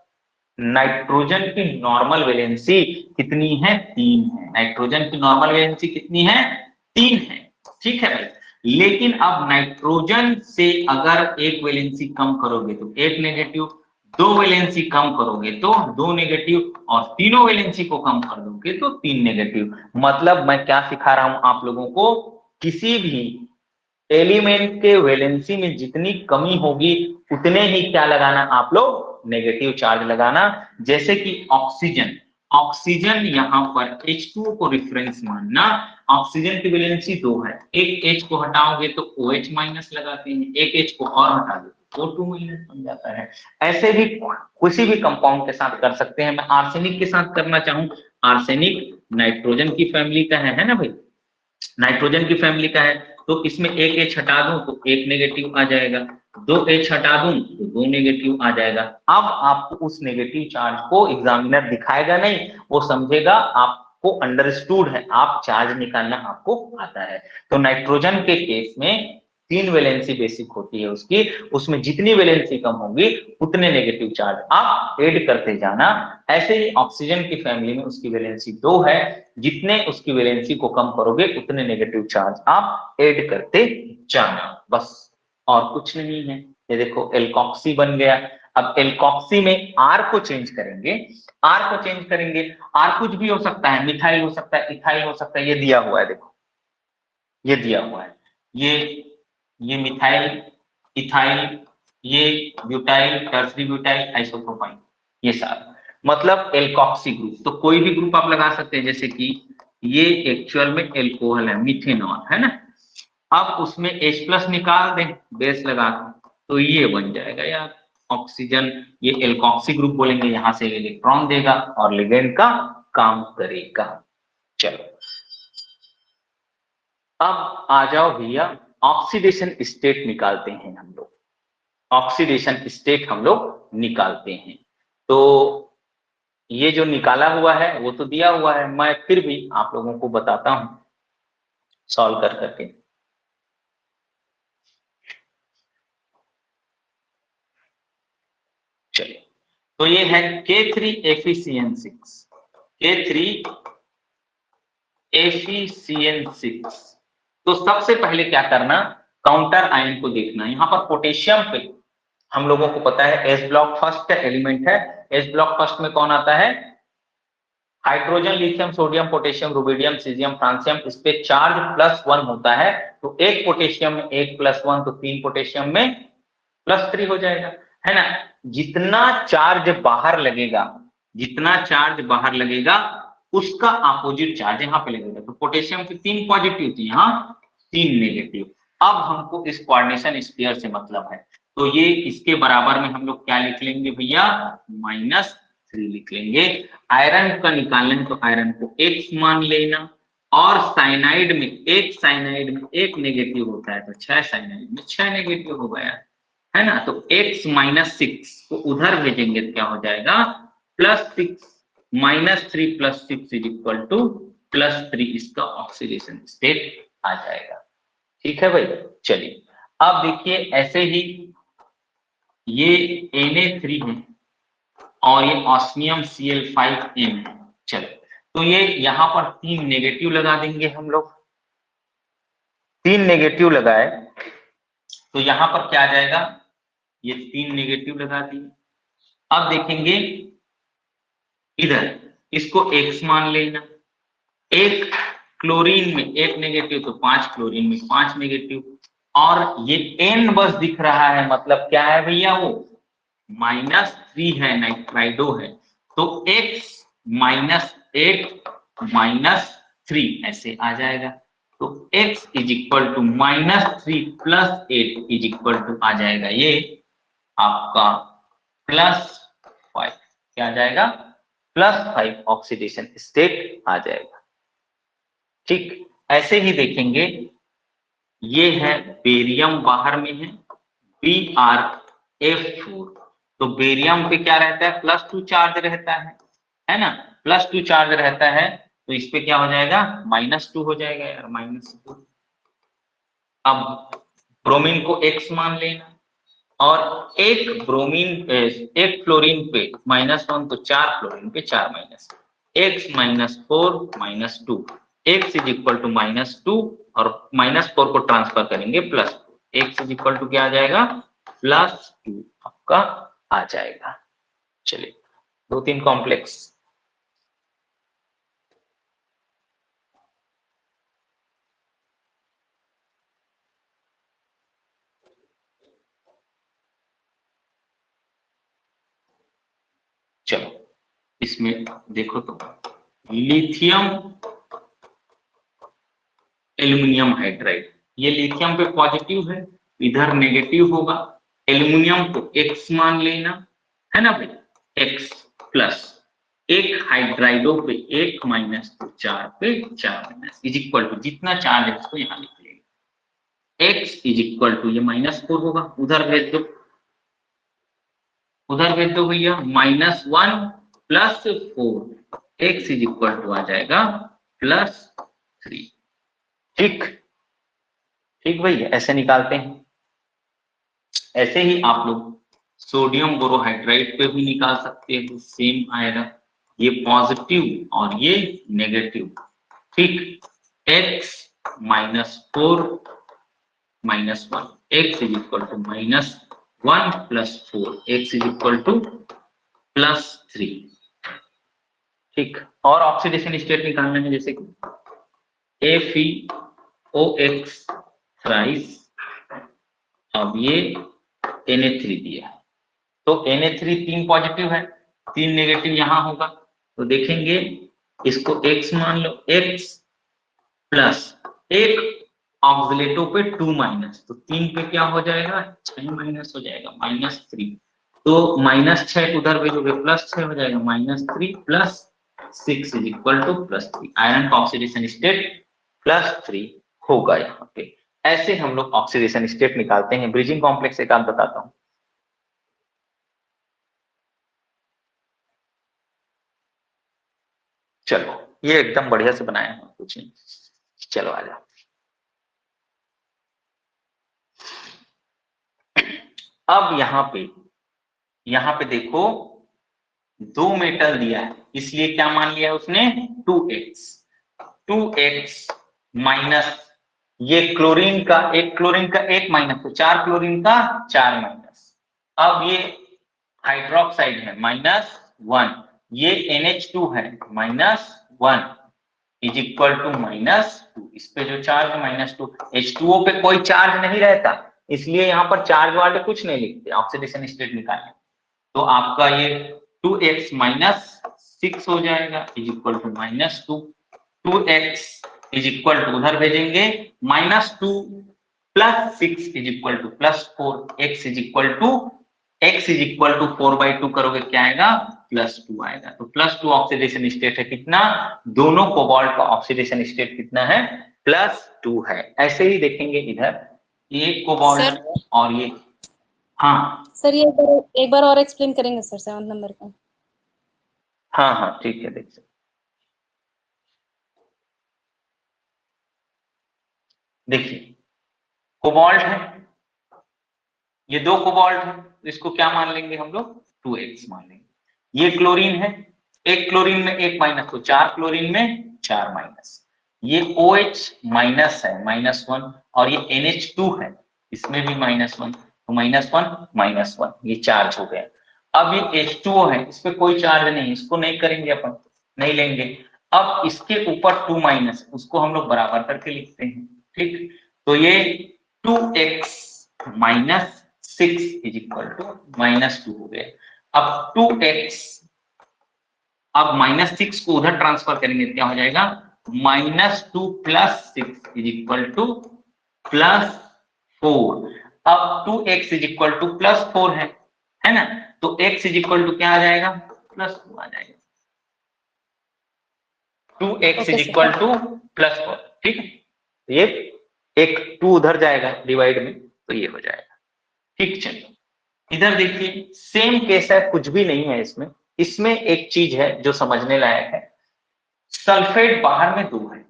नाइट्रोजन की नॉर्मल वैलेंसी कितनी है, 3 है। नाइट्रोजन की नॉर्मल वैलेंसी कितनी है, 3 है, ठीक है भाई। लेकिन अब नाइट्रोजन से अगर एक वैलेंसी कम करोगे तो एक नेगेटिव, 2 वैलेंसी कम करोगे तो 2 नेगेटिव, और तीनों वैलेंसी को कम कर दोगे तो 3 नेगेटिव। मतलब मैं क्या सिखा रहा हूं आप लोगों को, किसी भी एलिमेंट के वैलेंसी में जितनी कमी होगी उतने ही क्या लगाना आप लोग, नेगेटिव चार्ज लगाना। जैसे कि ऑक्सीजन, ऑक्सीजन यहाँ पर H2O को रेफरेंस मानना, ऑक्सीजन की वैलेंसी 2 है, एक H को हटाओगे तो OH माइनस लगाते हैं, एक H को और हटा दो तो O2 माइनस बन जाता है। ऐसे भी किसी भी कंपाउंड के साथ कर सकते हैं। मैं आर्सेनिक के साथ करना चाहूं, आर्सेनिक नाइट्रोजन की फैमिली का है ना भाई, नाइट्रोजन की फैमिली का है, तो इसमें एक H हटा दूं तो एक नेगेटिव आ जाएगा, 2 H हटा दूं तो 2 नेगेटिव आ जाएगा। अब आपको उस नेगेटिव चार्ज को एग्जामिनर दिखाएगा नहीं, वो समझेगा आपको अंडरस्टूड है, आप चार्ज निकालना आपको आता है। तो नाइट्रोजन के केस में 3 वैलेंसी बेसिक होती है उसकी, उसमें जितनी वैलेंसी कम होगी उतने नेगेटिव चार्ज आप ऐड करते जाना। ऐसे ही ऑक्सीजन की फैमिली में उसकी वैलेंसी 2 है, जितने उसकी वैलेंसी को कम करोगे उतने नेगेटिव चार्ज आप ऐड करते जाना, बस और कुछ नहीं है। ये देखो एल्कोक्सी बन गया। अब एल्कोक्सी में आर को चेंज करेंगे, आर को चेंज करेंगे, आर कुछ भी हो सकता है, मिथाइल हो सकता है, इथाइल हो सकता है, ये दिया हुआ है, देखो ये दिया हुआ है, ये मिथाइल, इथाइल, ये ब्यूटाइल, टर्सरी ब्यूटाइल, आइसोप्रोपाइन, ये सारा मतलब एल्कोक्सी ग्रुप। तो कोई भी ग्रुप आप लगा सकते हैं, जैसे कि ये एक्चुअल में एल्कोहल है, मिथेनॉल है ना। अब उसमें H+ निकाल दें बेस लगा के तो ये बन जाएगा यार ऑक्सीजन, ये एल्कोक्सी ग्रुप बोलेंगे, यहां से इलेक्ट्रॉन देगा और लिगेंड का काम करेगा। चलो अब आ जाओ भैया, ऑक्सीडेशन स्टेट निकालते हैं हम लोग, ऑक्सीडेशन स्टेट हम लोग निकालते हैं। तो ये जो निकाला हुआ है वो तो दिया हुआ है, मैं फिर भी आप लोगों को बताता हूं सॉल्व कर करके। चलिए, तो ये है K3FeCN6, K3FeCN6। तो सबसे पहले क्या करना, काउंटर आयन को देखना। यहाँ पर पोटेशियम पे हम लोगों को पता है एस ब्लॉक फर्स्ट एलिमेंट है, एस ब्लॉक फर्स्ट में कौन आता है, hydrogen, lithium, sodium, potassium, rubidium, caesium, francium. इस पे चार्ज +1 होता है, तो एक पोटेशियम में 1 + 1 तो 3 पोटेशियम में +3 हो जाएगा, है ना। जितना चार्ज बाहर लगेगा, जितना चार्ज बाहर लगेगा उसका अपोजिट चार्ज यहाँ पे लगेगा। तो पोटेशियम की 3 पॉजिटिव थी, यहाँ 3 नेगेटिव। अब हमको इस कोऑर्डिनेशन स्फीयर से मतलब है, तो ये इसके बराबर में हम लोग क्या लिख लेंगे भैया, -3 लिख लेंगे। आयरन का निकालना है तो आयरन को X मान लेना, और साइनाइड में एक नेगेटिव होता है, तो 6 साइनाइड में 6 नेगेटिव हो गया, है ना। तो X - 6 को उधर भेजेंगे तो क्या हो जाएगा, +6 -3 + 6 = +3, इसका ऑक्सीडेशन स्टेट आ जाएगा। ठीक है भाई, चलिए अब देखिए ऐसे ही ये Na3 है और ये ऑस्मियम Cl5n है। चलो, तो ये यहाँ पर 3 नेगेटिव लगा देंगे हम लोग, 3 नेगेटिव लगाए तो यहाँ पर क्या आ जाएगा, ये 3 नेगेटिव लगा दिए। अब देखेंगे इधर, इसको X मान लेना, एक क्लोरीन में 1 नेगेटिव तो 5 क्लोरीन में 5 नेगेटिव, और ये n बस दिख रहा है, मतलब क्या है भैया, वो -3 है, नाइट्राइडो है, तो x -8 -3 ऐसे आ जाएगा। तो x is equal to -3 + 8 is equal to आ जाएगा ये आपका +5, क्या आ जाएगा, +5 ऑक्सीडेशन स्टेट आ जाएगा। ठीक, ऐसे ही देखेंगे, ये है बेरियम बाहर में है BrF4, तो बेरियम पे क्या रहता है, +2 चार्ज रहता है ना, +2 चार्ज रहता है, तो इस पे क्या हो जाएगा, -2 हो जाएगा यार, -2। अब ब्रोमीन को X मान लेना, और एक ब्रोमीन एक फ्लोरीन पे -1, तो 4 फ्लोरीन पे 4 minus, x -4 -2, x is equal to -2 और -4 को ट्रांसफर करेंगे +2, x इज इक्वल टू क्या आ जाएगा, +2 आपका आ जाएगा। चलिए 2-3 कॉम्प्लेक्स। चलो इसमें देखो, तो लिथियम एल्युमिनियम हाइड्राइड, ये लिथियम पे पॉजिटिव है, इधर नेगेटिव होगा, एल्युमिनियम को x मान लेना है ना भाई, x प्लस एक हाइड्राइडो पे 1 माइनस, तो 4 पे 4 माइनस इज इक्वल टू जितना चार्ज है उसको यहाँ लिख लेंगे, x इज इक्वल टू ये -4 होगा, उधर भेज दो, उधर भेज दो भैया, -1 + 4, x इज इक्वल टू आ जाएगा +3। ठीक, ठीक भैया, ऐसे निकालते हैं। ऐसे ही आप लोग सोडियम बोरोहाइड्राइड पे भी निकाल सकते हैं, सेम आएगा, ये पॉजिटिव और ये नेगेटिव। ठीक, x -4 -1, x is equal to -1 + 4, x is equal to +3। ठीक, और ऑक्सीडेशन स्टेट निकालना है, जैसे कि FeOX थ्राइस, अब ये Na3 दिया है, तो Na3 3 पॉजिटिव है, 3 नेगेटिव यहां होगा, तो देखेंगे इसको x मान लो, x प्लस एक ऑक्सीलेटो पे 2 माइनस, तो 3 पे क्या हो जाएगा, 6 माइनस हो जाएगा, -3, तो -6 उधर भेजोगे +6 हो जाएगा, -3 + 6 इज इक्वल टू +3, आयरन का ऑक्सीडेशन स्टेट +3 होगा यहाँ पे। ऐसे हम लोग ऑक्सीडेशन स्टेट निकालते हैं। ब्रिजिंग कॉम्प्लेक्स एक आप बताता हूँ। चलो ये एकदम बढ़िया से बनाया है, कुछ नहीं, चलो आ जाओ। अब यहाँ पे देखो 2 मेटल दिया है, इसलिए क्या मान लिया उसने, 2x माइनस, ये क्लोरीन का एक माइनस, तो 4 क्लोरीन का 4 माइनस, अब ये हाइड्रोक्साइड है -1, ये NH2 है -1 इज इक्वल टू -2, इस पे जो चार्ज है -2, H2O पे कोई चार्ज नहीं रहता, इसलिए यहाँ पर चार्ज वाले कुछ नहीं लिखते ऑक्सीडेशन स्टेट निकालने, तो आपका ये 2x -6 हो जाएगा is equal to -2, 2x is equal to उधर भेजेंगे -2 + 6 is equal to +4, x is equal to 4/2 करोगे क्या आएगा, +2 आएगा, तो +2 ऑक्सीडेशन स्टेट है, कितना, दोनों कोबाल्ट का ऑक्सीडेशन स्टेट कितना है, +2 है। ऐसे ही देखेंगे इधर, ये कोबाल्ट और ये, हाँ सर ये एक बार और एक्सप्लेन करेंगे सर 7 नंबर का। हाँ हाँ ठीक है, देख सकते, देखिए कोबाल्ट है, ये 2 कोबाल्ट है, इसको क्या मान लेंगे हम लोग, 2x मान लेंगे। ये क्लोरीन है, एक क्लोरीन में 1 माइनस, तो 4 क्लोरीन में 4 माइनस, ये OH माइनस है -1, और ये NH2 है, इसमें भी -1, तो -1 ये चार्ज हो गया। अब ये H2O है, इस पे कोई चार्ज नहीं, इसको नहीं करेंगे अपन, नहीं लेंगे। अब इसके ऊपर 2 माइनस, उसको हम लोग बराबर करके लिखते हैं। ठीक, तो ये 2x minus 6 is equal to -2 हो गया। अब 2x, अब -6 को उधर ट्रांसफर करेंगे, क्या हो जाएगा, -2 + 6 इज इक्वल टू +4। अब 2x इज इक्वल टू +4 है ना, तो x इज इक्वल टू क्या आ जाएगा, +2 आ जाएगा। 2x इज इक्वल टू +4, ठीक है, ये एक 2 उधर जाएगा डिवाइड में, तो ये हो जाएगा। ठीक, चलिए इधर देखिए सेम केस है, कुछ भी नहीं है इसमें। इसमें एक चीज है जो समझने लायक है, सल्फेट बाहर में 2 है,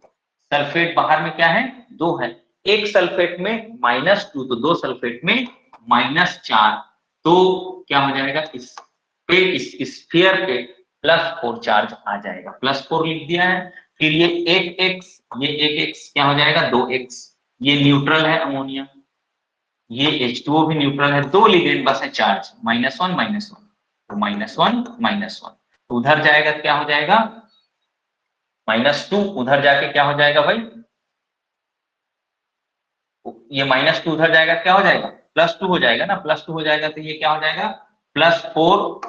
सल्फेट बाहर में क्या है, 2 है। एक सल्फेट में -2, तो 2 सल्फेट में -4, तो क्या हो जाएगा, इस पे, इस स्फीयर पे +4 चार्ज आ जाएगा, +4 लिख दिया है। फिर ये 1x, ये 1x क्या हो जाएगा, 2x, ये न्यूट्रल है अमोनिया, ये H2O भी न्यूट्रल है, 2 लिगेंड बस है चार्ज, -1 -1, तो -1 -1, तो उधर जाएगा क्या हो जाएगा, -2, उधर जाके क्या हो जाएगा भाई, ये -2 उधर जाएगा, क्या हो जाएगा, +2 हो जाएगा ना, +2 हो जाएगा, तो ये क्या हो जाएगा, +4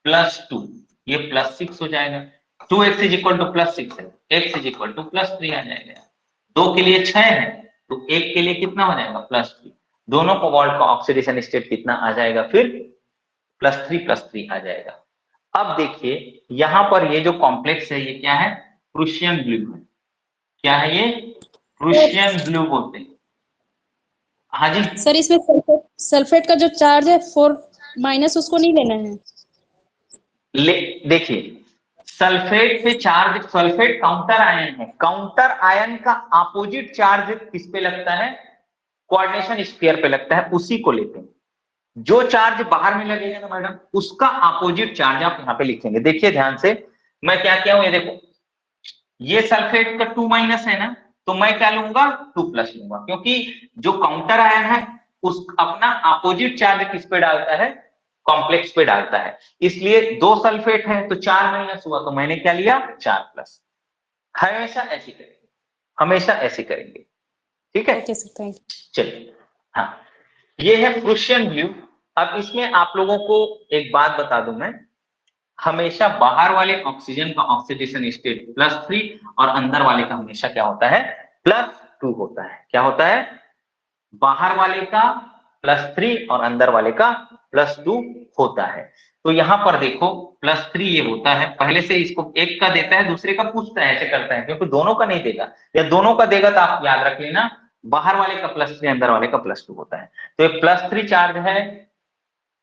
+2, ये +6 हो जाएगा। 2x इज इक्वल टू +6 है, x इज इक्वल टू +3 आ जाएगा। 2 के लिए 6 है, तो 1 के लिए कितना हो जाएगा, +3। दोनों कोबाल्ट का ऑक्सीडेशन स्टेट कितना आ जाएगा, फिर +3 आ जाएगा। अब देखिए यहां पर ये जो कॉम्प्लेक्स है, ये क्या है, प्रूशियन ब्लू है। क्या है ये, प्रूशियन ब्लू बोलते हैं। हाँ जी सर इसमें सल्फेट का जो चार्ज है 4- उसको नहीं लेना है। देखिए सल्फेट पे चार्ज, सल्फेट काउंटर आयन है, काउंटर आयन का अपोजिट चार्ज किस पे लगता है, कोऑर्डिनेशन स्फीयर पे लगता है, उसी को लेते हैं। जो चार्ज बाहर में लगेगा ना मैडम, उसका अपोजिट चार्ज आप यहाँ पे लिखेंगे। देखिए ध्यान से, मैं क्या किया हूं, ये देखो, ये सल्फेट का 2- है ना, तो मैं क्या लूंगा, 2+ लूंगा, क्योंकि जो काउंटर आयन है उस अपना अपोजिट चार्ज किस पे डालता है, कॉम्प्लेक्स पे डालता है। इसलिए 2 सल्फेट है तो 4- हुआ, तो मैंने क्या लिया, 4+। हमेशा ऐसे करेंगे, हमेशा ऐसे करेंगे, ठीक है। Okay sir, thank you. चलिए, हाँ, ये है प्रूशियन ब्लू। अब इसमें आप लोगों को एक बात बता दूं मैं, हमेशा बाहर वाले ऑक्सीजन का ऑक्सीडेशन स्टेट +3 और अंदर वाले का हमेशा क्या होता है, +2 होता है। क्या होता है, बाहर वाले का +3 और अंदर वाले का +2 होता है। तो यहां पर देखो +3 ये होता है, पहले से इसको एक का देता है, दूसरे का पूछता है, ऐसे करता है, क्योंकि दोनों का नहीं देगा, या दोनों का देगा तो आप याद रख लेना, बाहर वाले का +3 अंदर वाले का +2 होता है। तो ये +3 चार्ज है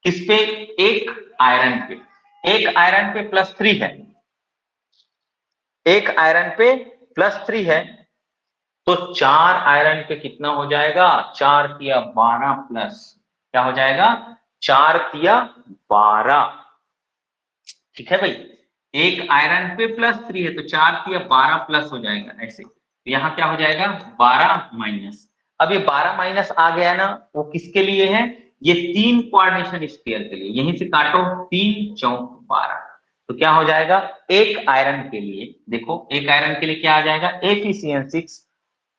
किस पे, एक आयरन पे, एक आयरन पे +3 है, एक आयरन पे +3 है, तो 4 आयरन पे कितना हो जाएगा, 4 तिया 12 प्लस, क्या हो जाएगा, 4 तिया 12, ठीक है भाई। एक आयरन पे +3 है, तो 4 तिया 12 प्लस हो जाएगा ऐसे, तो यहाँ क्या हो जाएगा, 12-। अब ये 12- आ गया ना, वो किसके लिए है, ये 3 कोऑर्डिनेशन स्फीयर के लिए, यहीं से काटो, 3 चौक 12, तो क्या हो जाएगा, एक आयरन के लिए, देखो एक आयरन के लिए क्या आ जाएगा, Fe6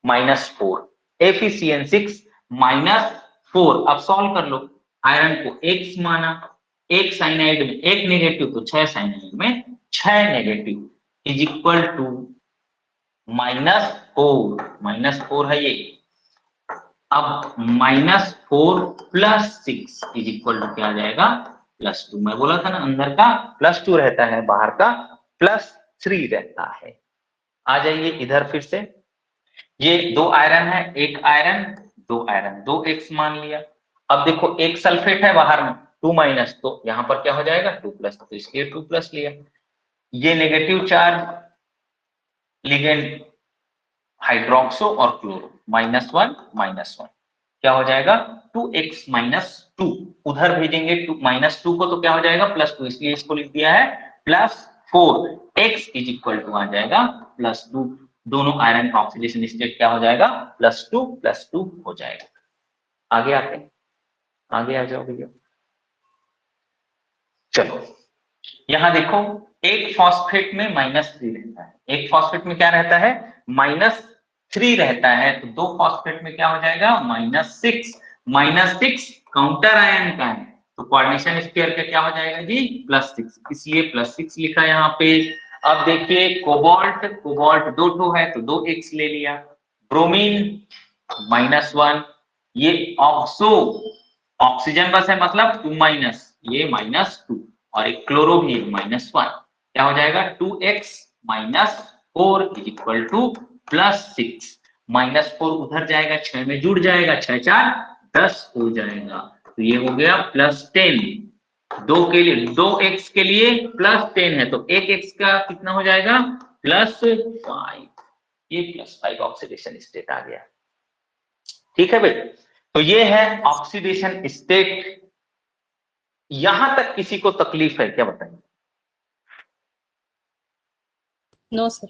-4, Fe6 -4। अब सॉल्व कर लो, आयरन को X माना, एक साइनाइड में एक नेगेटिव, तो 6 साइनाइड में 6 नेगेटिव इज इक्वल टू -4 है ये। अब -4 + 6 इज इक्वल टू क्या आ जाएगा, +2। मैं बोला था ना अंदर का +2 रहता है, बाहर का +3 रहता है। आ जाइए इधर फिर से, ये 2 आयरन है, एक आयरन 2 आयरन, 2x मान लिया। अब देखो एक सल्फेट है बाहर में 2-, तो यहां पर क्या हो जाएगा, 2+, तो इसलिए 2+ लिया। ये नेगेटिव चार्ज लिगेंड हाइड्रोक्सो और क्लोरो, -1 -1, क्या हो जाएगा, 2x -2, उधर भेजेंगे -2 को, तो क्या हो जाएगा, +2, इसलिए इसको लिख दिया है +4, x इज इक्वल टू आ जाएगा +2। दोनों आयरन का ऑक्सीडेशन स्टेट क्या हो जाएगा, +2 हो जाएगा। आगे आते हैं, आगे आ जाओ भैया। चलो यहां देखो, एक फॉस्फेट में -3 रहता है, एक फॉस्फेट में क्या रहता है, 3 रहता है तो 2 फॉस्फेट में क्या हो जाएगा -6 काउंटर आयन का है तो कोऑर्डिनेशन स्क्वायर का क्या हो जाएगा जी +6, इसलिए +6 लिखा यहाँ पे। अब देखिए कोबाल्ट 2 ठो है तो 2x ले लिया, ब्रोमीन -1, ये ऑक्सो ऑक्सीजन बस है मतलब 2 ये -2 और एक क्लोरो भी -1, क्या हो जाएगा 2x - 4 = +6, -4 उधर जाएगा 6 में जुड़ जाएगा, 6 4 10 हो जाएगा, तो ये हो गया +10। 2 के लिए 2x के लिए +10 है तो 1x का कितना हो जाएगा +5, ये +5 ऑक्सीडेशन स्टेट आ गया। ठीक है भाई, तो ये है ऑक्सीडेशन स्टेट। यहां तक किसी को तकलीफ है क्या बताइए? No sir.